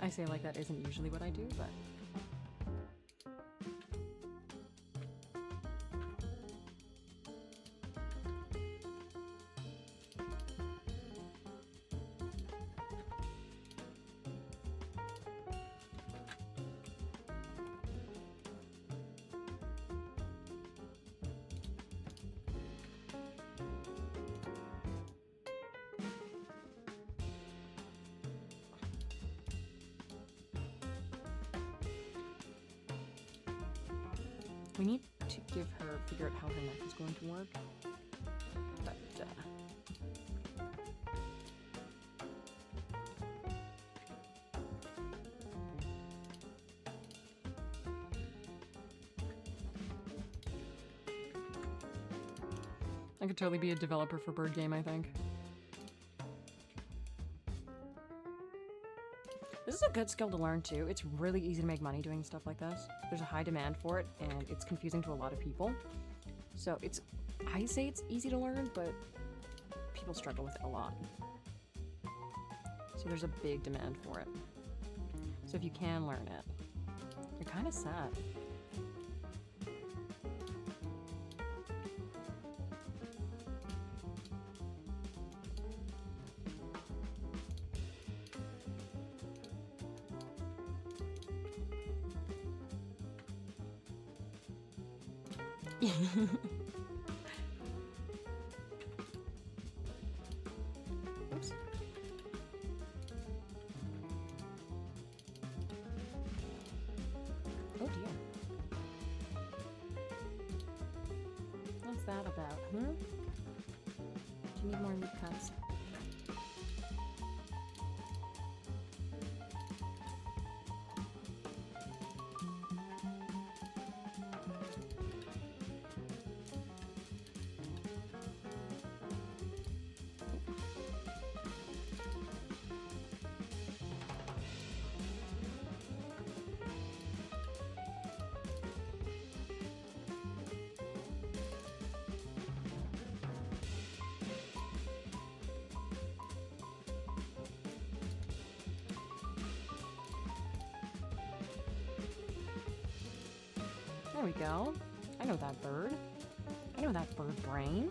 I say like that isn't usually what I do, but... We need to figure out how her neck is going to work. But, I could totally be a developer for Bird Game, I think. This is a good skill to learn too. It's really easy to make money doing stuff like this. There's a high demand for it, and it's confusing to a lot of people. So I say it's easy to learn, but people struggle with it a lot. So there's a big demand for it. So if you can learn it, you're kind of set. Oops. Oh dear. What's that about, huh? Do you need more meat cuts? There we go. I know that bird. I know that bird brain.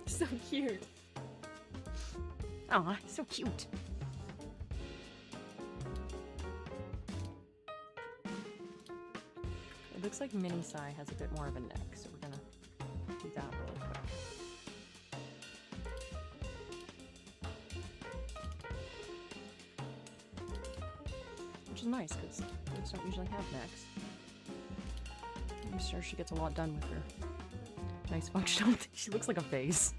So cute. Aw, so cute. It looks like Mini Sai has a bit more of a neck, so we're gonna do that really quick. Which is nice, because birds don't usually have necks. I'm sure she gets a lot done with her nice functional. She looks like a vase.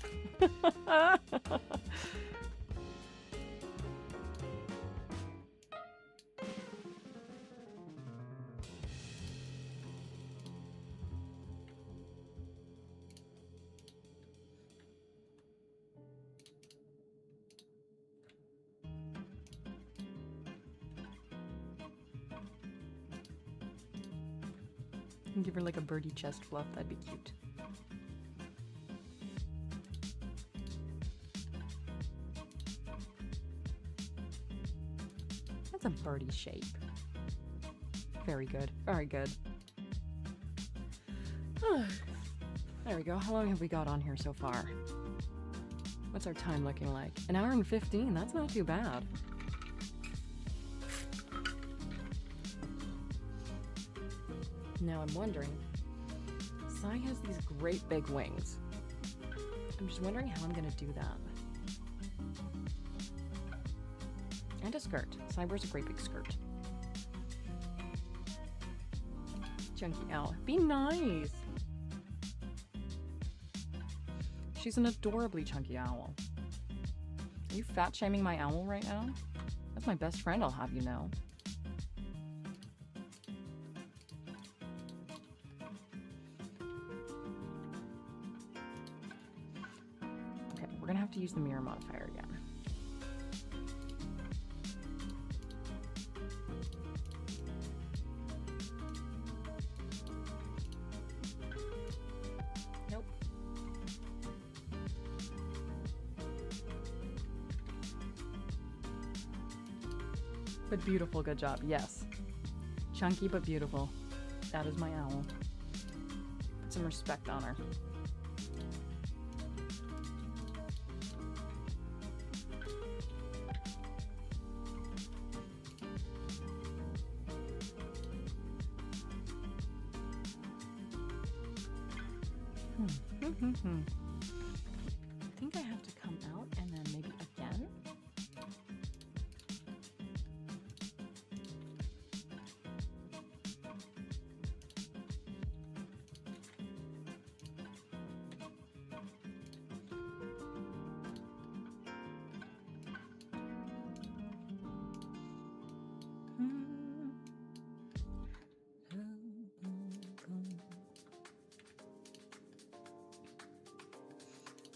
Give her like a birdie chest fluff, that'd be cute. That's a birdie shape. Very good, very good. There we go. How long have we got on here so far? What's our time looking like? 1 hour and 15, that's not too bad. Now I'm wondering, Sai has these great big wings. I'm just wondering how I'm gonna do that. And a skirt. Sai wears a great big skirt. Chunky owl. Be nice! She's an adorably chunky owl. Are you fat shaming my owl right now? That's my best friend, I'll have you know. We're gonna have to use the mirror modifier again. Nope. But beautiful, good job, yes. Chunky but beautiful. That is my owl. Put some respect on her. I think I have to come out and then maybe again.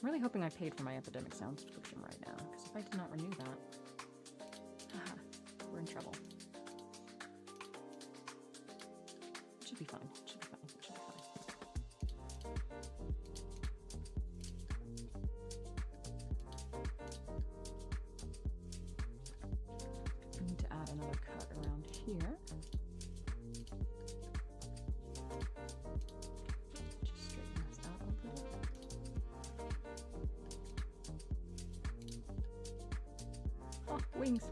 I'm really hoping I paid for my Epidemic Sound subscription right now, because if I did not renew that, we're in trouble. Should be fine. Should be fine. Should be fine. I need to add another cut around here. Just straighten this out a little. Oh, wings.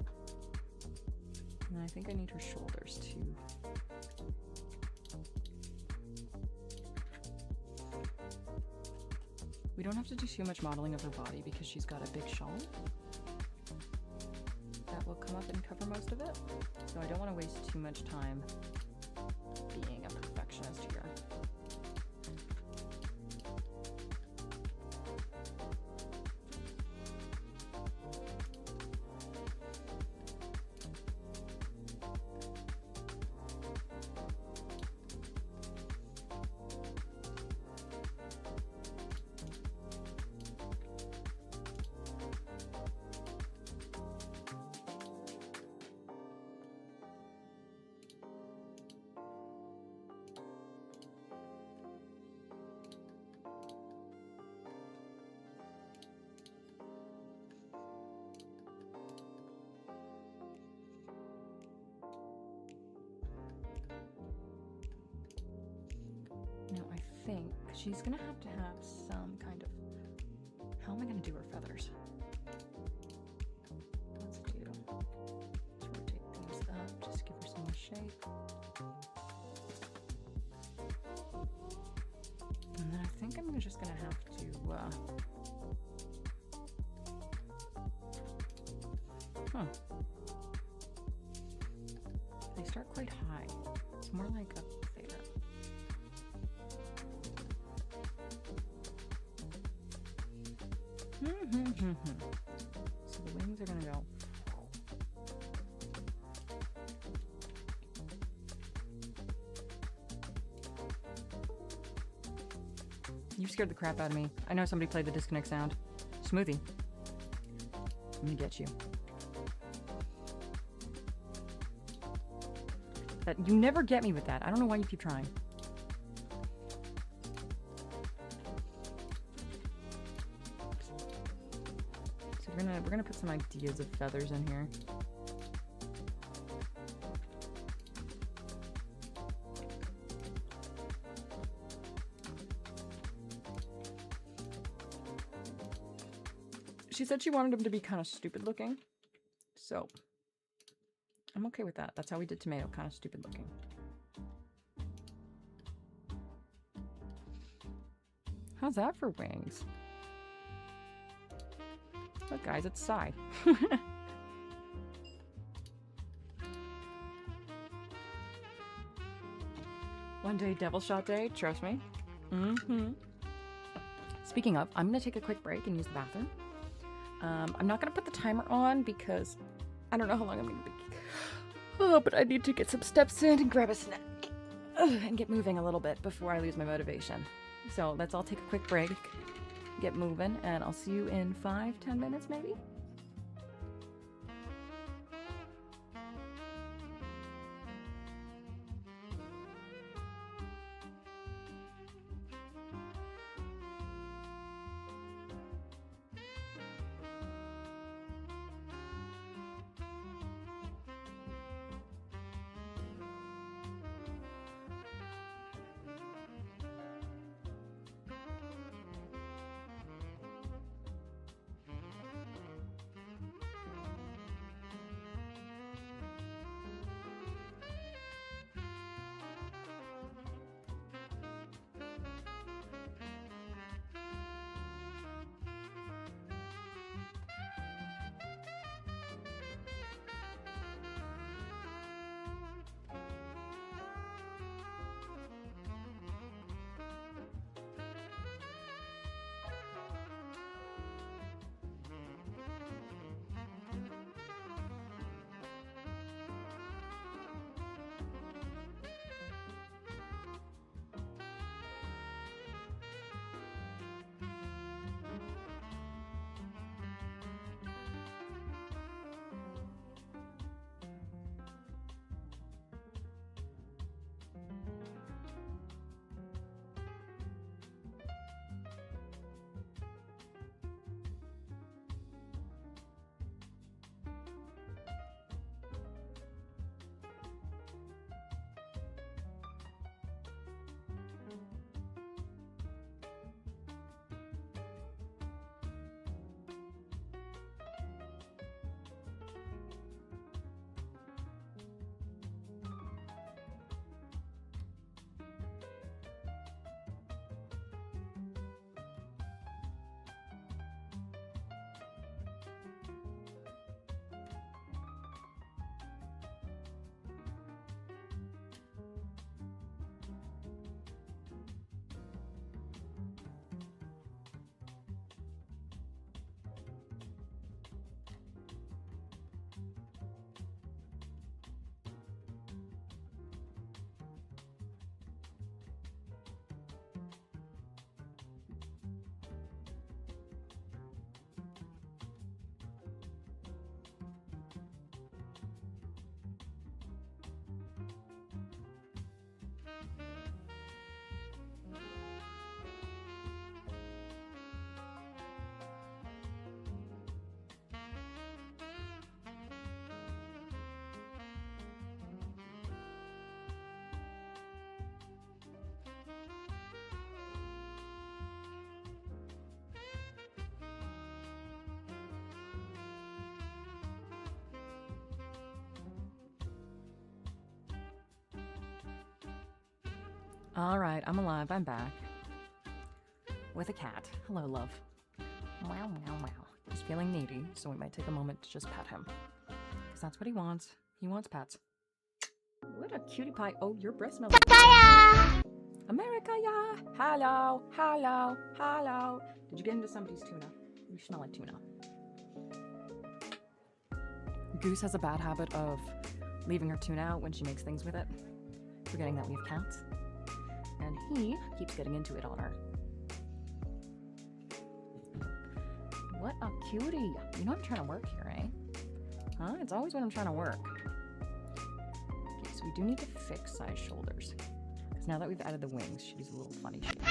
And I think I need her shoulders too. We don't have to do too much modeling of her body because she's got a big shawl that will come up and cover most of it. So I don't want to waste too much time being a perfectionist here. She's gonna have to have some kind of... How am I gonna do her feathers? Let's rotate these up, just give her some more shape. And then I think I'm just gonna have to, they start quite high. It's more like up there. So the wings are gonna go. You scared the crap out of me. I know somebody played the disconnect sound. Smoothie. I'm gonna get you. You never get me with that. I don't know why you keep trying. So we're gonna put some ideas of feathers in here. She said she wanted them to be kind of stupid looking, so I'm okay with that. That's how we did tomato, kind of stupid looking. How's that for wings? Look guys, it's Cy. One day, devil shot day, trust me. Speaking of, I'm gonna take a quick break and use the bathroom. I'm not gonna put the timer on because I don't know how long I'm gonna be. Oh, but I need to get some steps in and grab a snack and get moving a little bit before I lose my motivation. So let's all take a quick break, get moving, and I'll see you in 5-10 minutes maybe. Alright, I'm alive. I'm back. With a cat. Hello, love. Meow, meow, meow. He's feeling needy, so we might take a moment to just pet him. Because that's what he wants. He wants pets. What a cutie pie. Oh, your breath smells like America, yeah. Hello, hello, hello. Did you get into somebody's tuna? You smell like tuna. Goose has a bad habit of leaving her tuna out when she makes things with it, forgetting that we have cats. And he keeps getting into it on her. What a cutie. You know I'm trying to work here, eh? Huh? It's always when I'm trying to work. Okay, so we do need to fix size shoulders. Because now that we've added the wings, she's a little funny shape.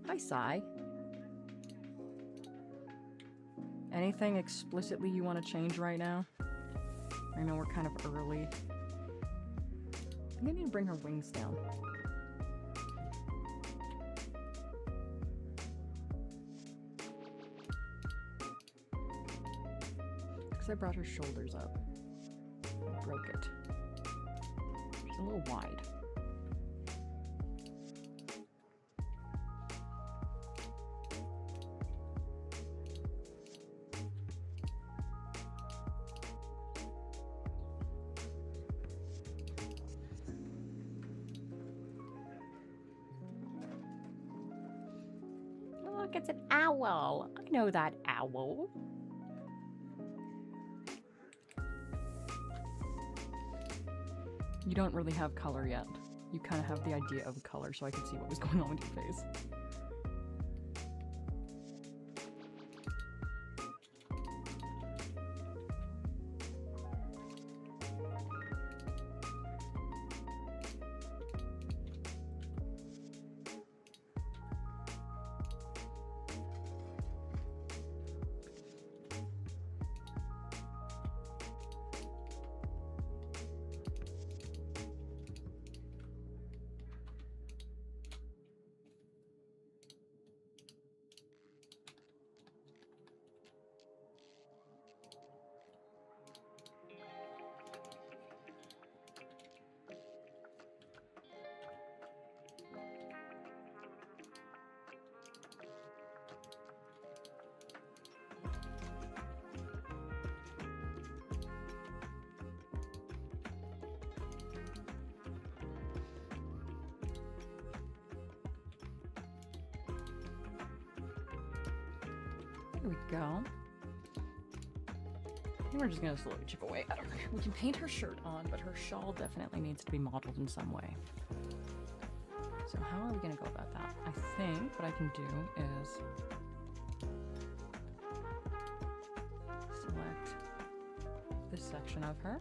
Hi, Cy. Anything explicitly you want to change right now? I know we're kind of early. I think I need to bring her wings down. Because I brought her shoulders up. I broke it. She's a little wide. Look, it's an owl. I know that owl. You don't really have color yet. You kind of have the idea of color, so I could see what was going on with your face. There we go. And we're just gonna slowly chip away at her. We can paint her shirt on, but her shawl definitely needs to be modeled in some way. So how are we gonna go about that? I think what I can do is select this section of her.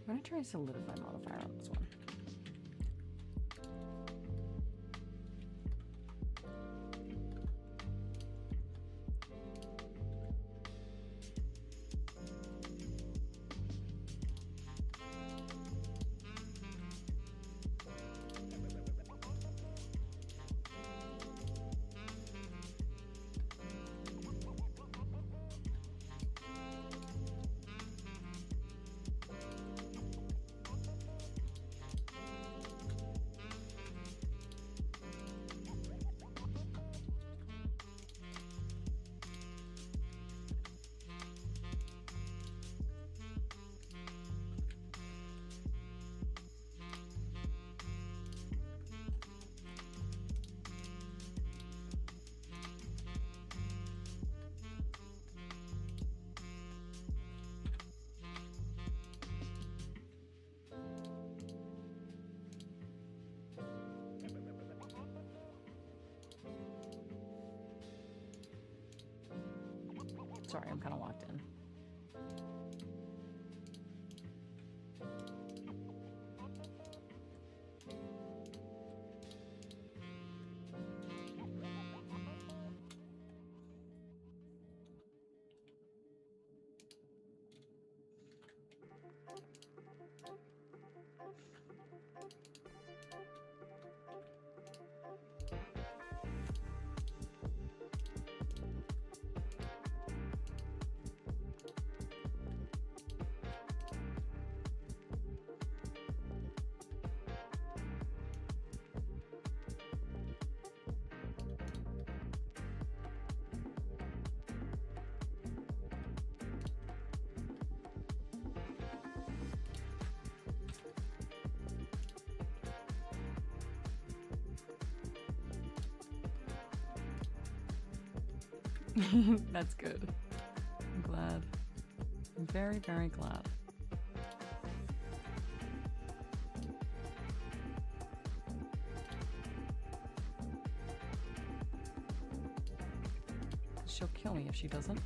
I'm gonna try solidify modifier on this one. Sorry, I'm kind of locked in. That's good. I'm glad. I'm very, very glad. She'll kill me if she doesn't.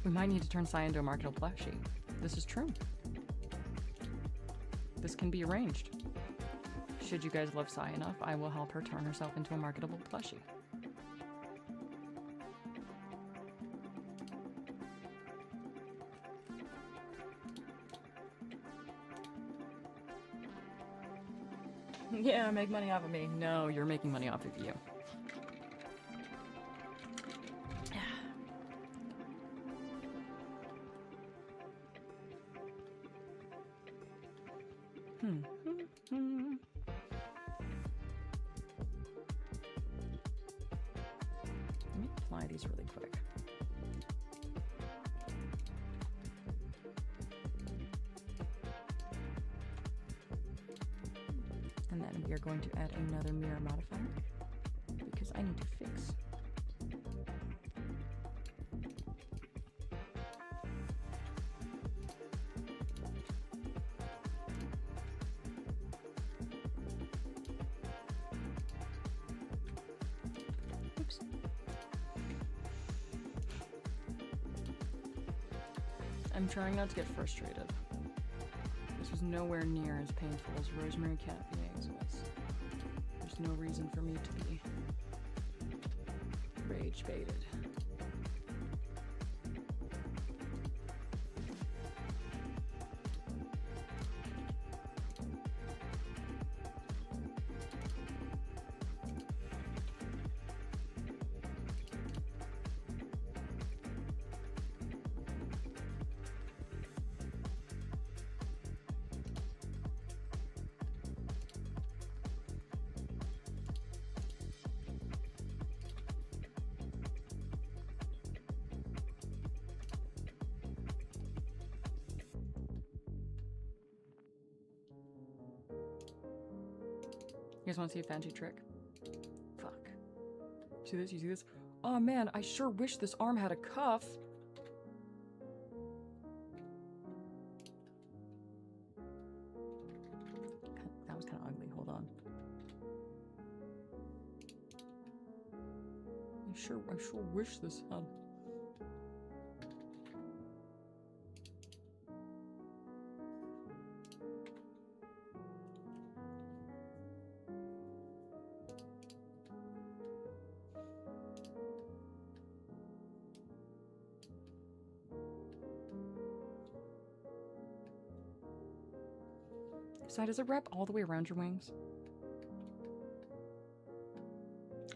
We might need to turn Sai into a marketable plushie. This is true. This can be arranged. Should you guys love Sai enough, I will help her turn herself into a marketable plushie. Yeah, make money off of me. No, you're making money off of you. Let me apply these really quick. And then we are going to add another mirror modifier because I need to fix. Oops. I'm trying not to get frustrated. This was nowhere near as painful as Rosemary Cat VA's was. There's no reason for me to be rage baited. You guys want to see a fancy trick? Fuck. See this? You see this? Oh man, I sure wish this arm had a cuff. That was kind of ugly. I sure wish this had. So does it wrap all the way around your wings?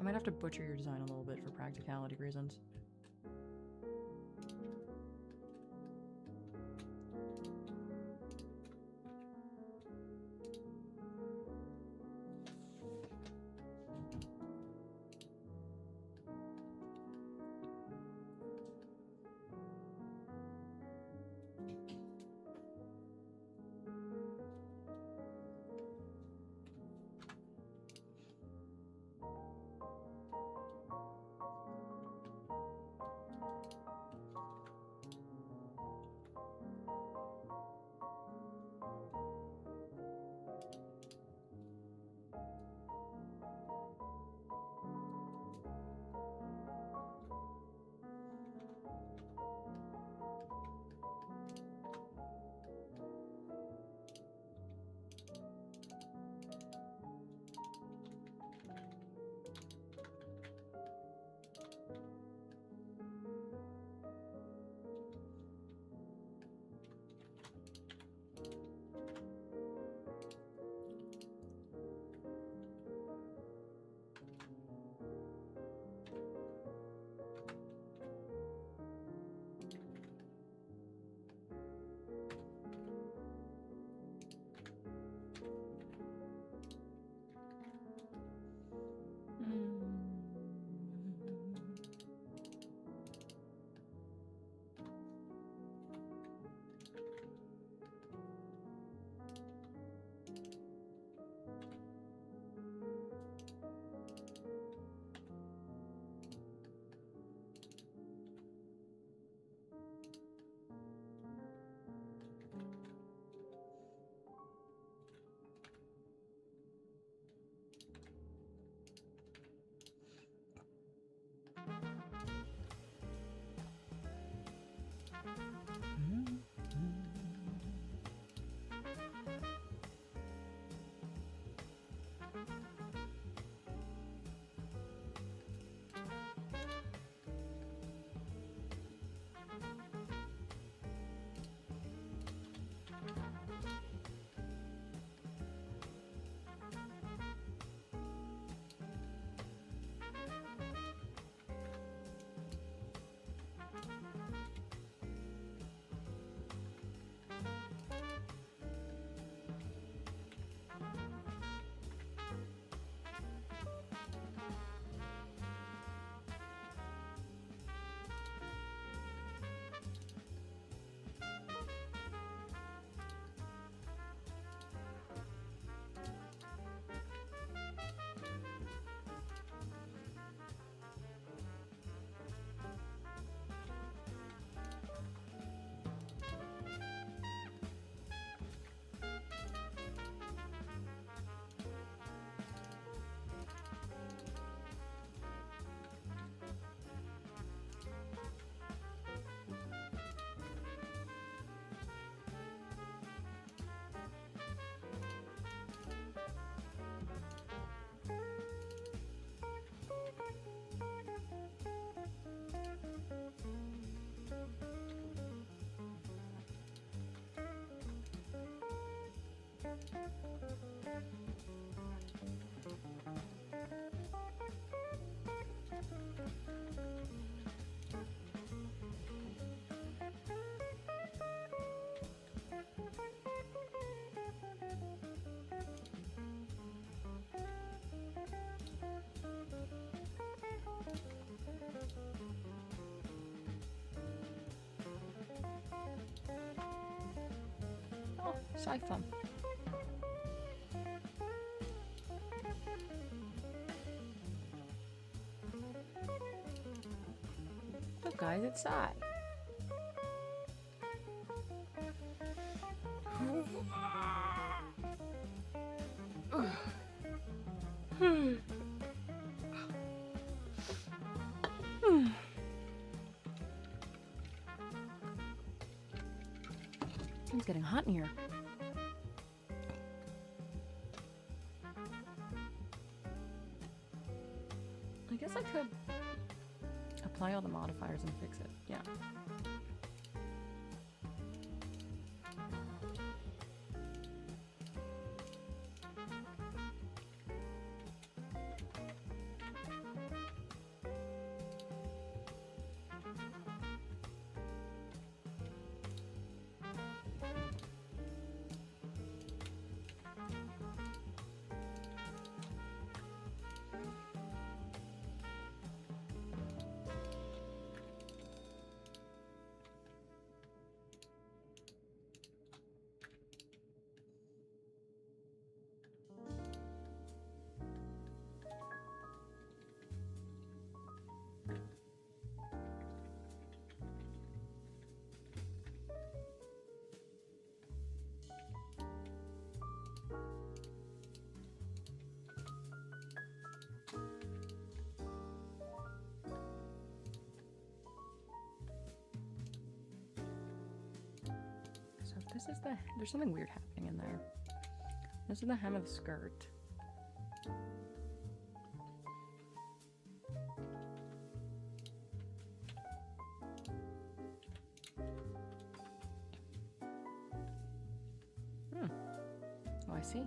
I might have to butcher your design a little bit for practicality reasons. Oh, Cyphum. Look, guys, it's Cy. It's getting hot in here. I guess I could apply all the modifiers and fix it. Yeah. This is there's something weird happening in there. This is the hem of the skirt. Oh, I see.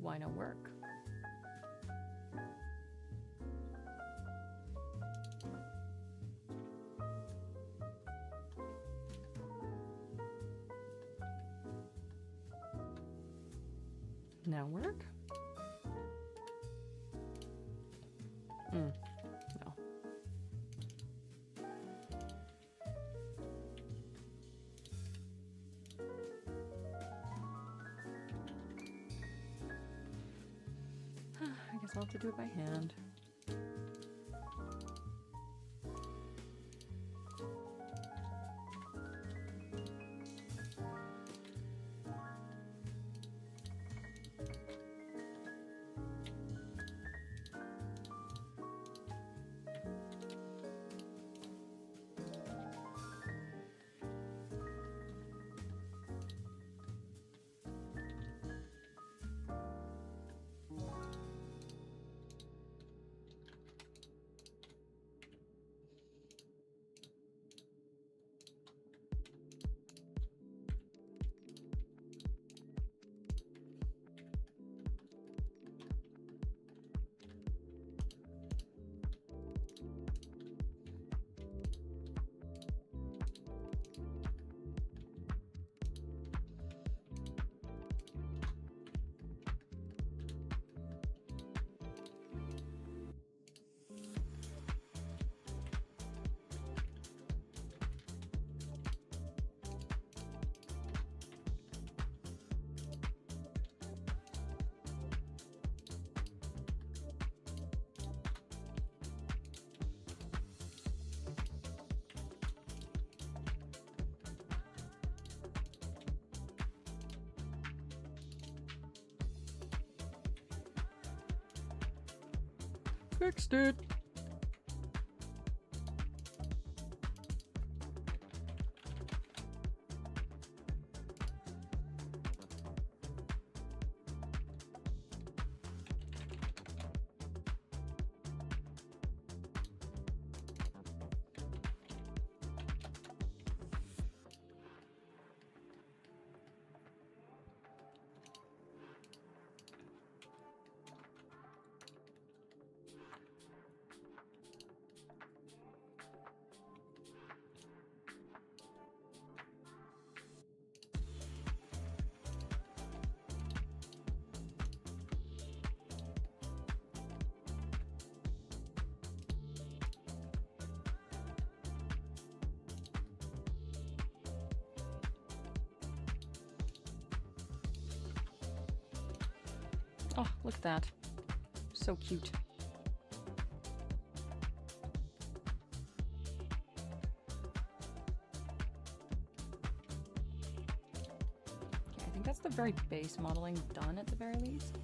Why no work? Now work? No. I guess I'll have to do it by hand. fixed it. Oh, look at that. So cute. Okay, I think that's the very base modeling done at the very least.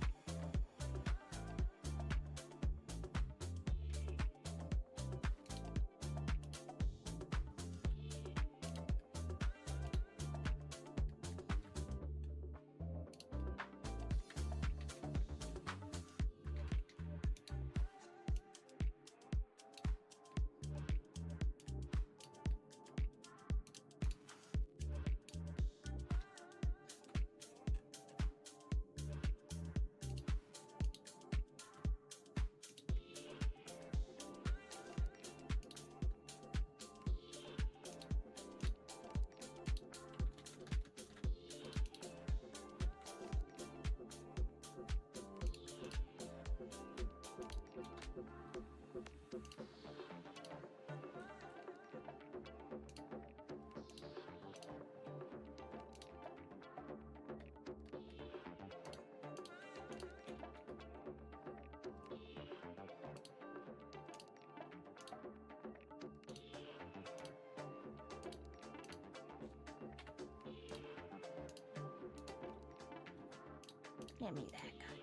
Give me that gun.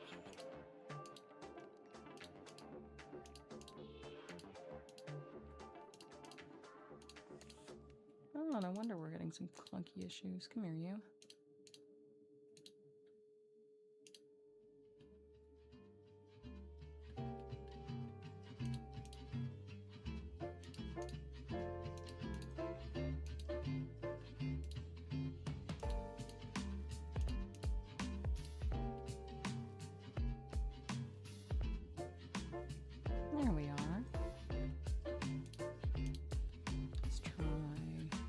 Oh, no wonder we're getting some clunky issues. Come here, you. There we are. Let's try this.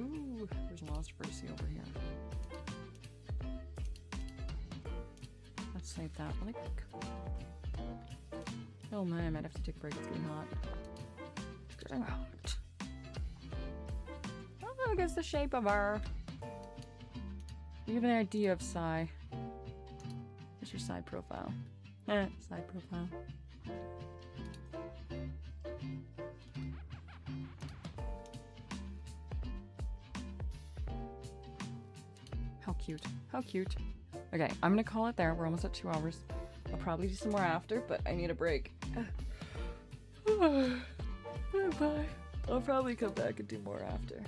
Ooh, there's Lost Versi over here. Let's save that really quick. Oh man, I might have to take a break. It's getting hot. It's getting hot. Oh, look, it's the shape of her. You have an idea of Psy. What's your side profile? Side profile. How cute. How cute. Okay, I'm gonna call it there. We're almost at 2 hours. I'll probably do some more after, but I need a break. Bye. I'll probably come back and do more after.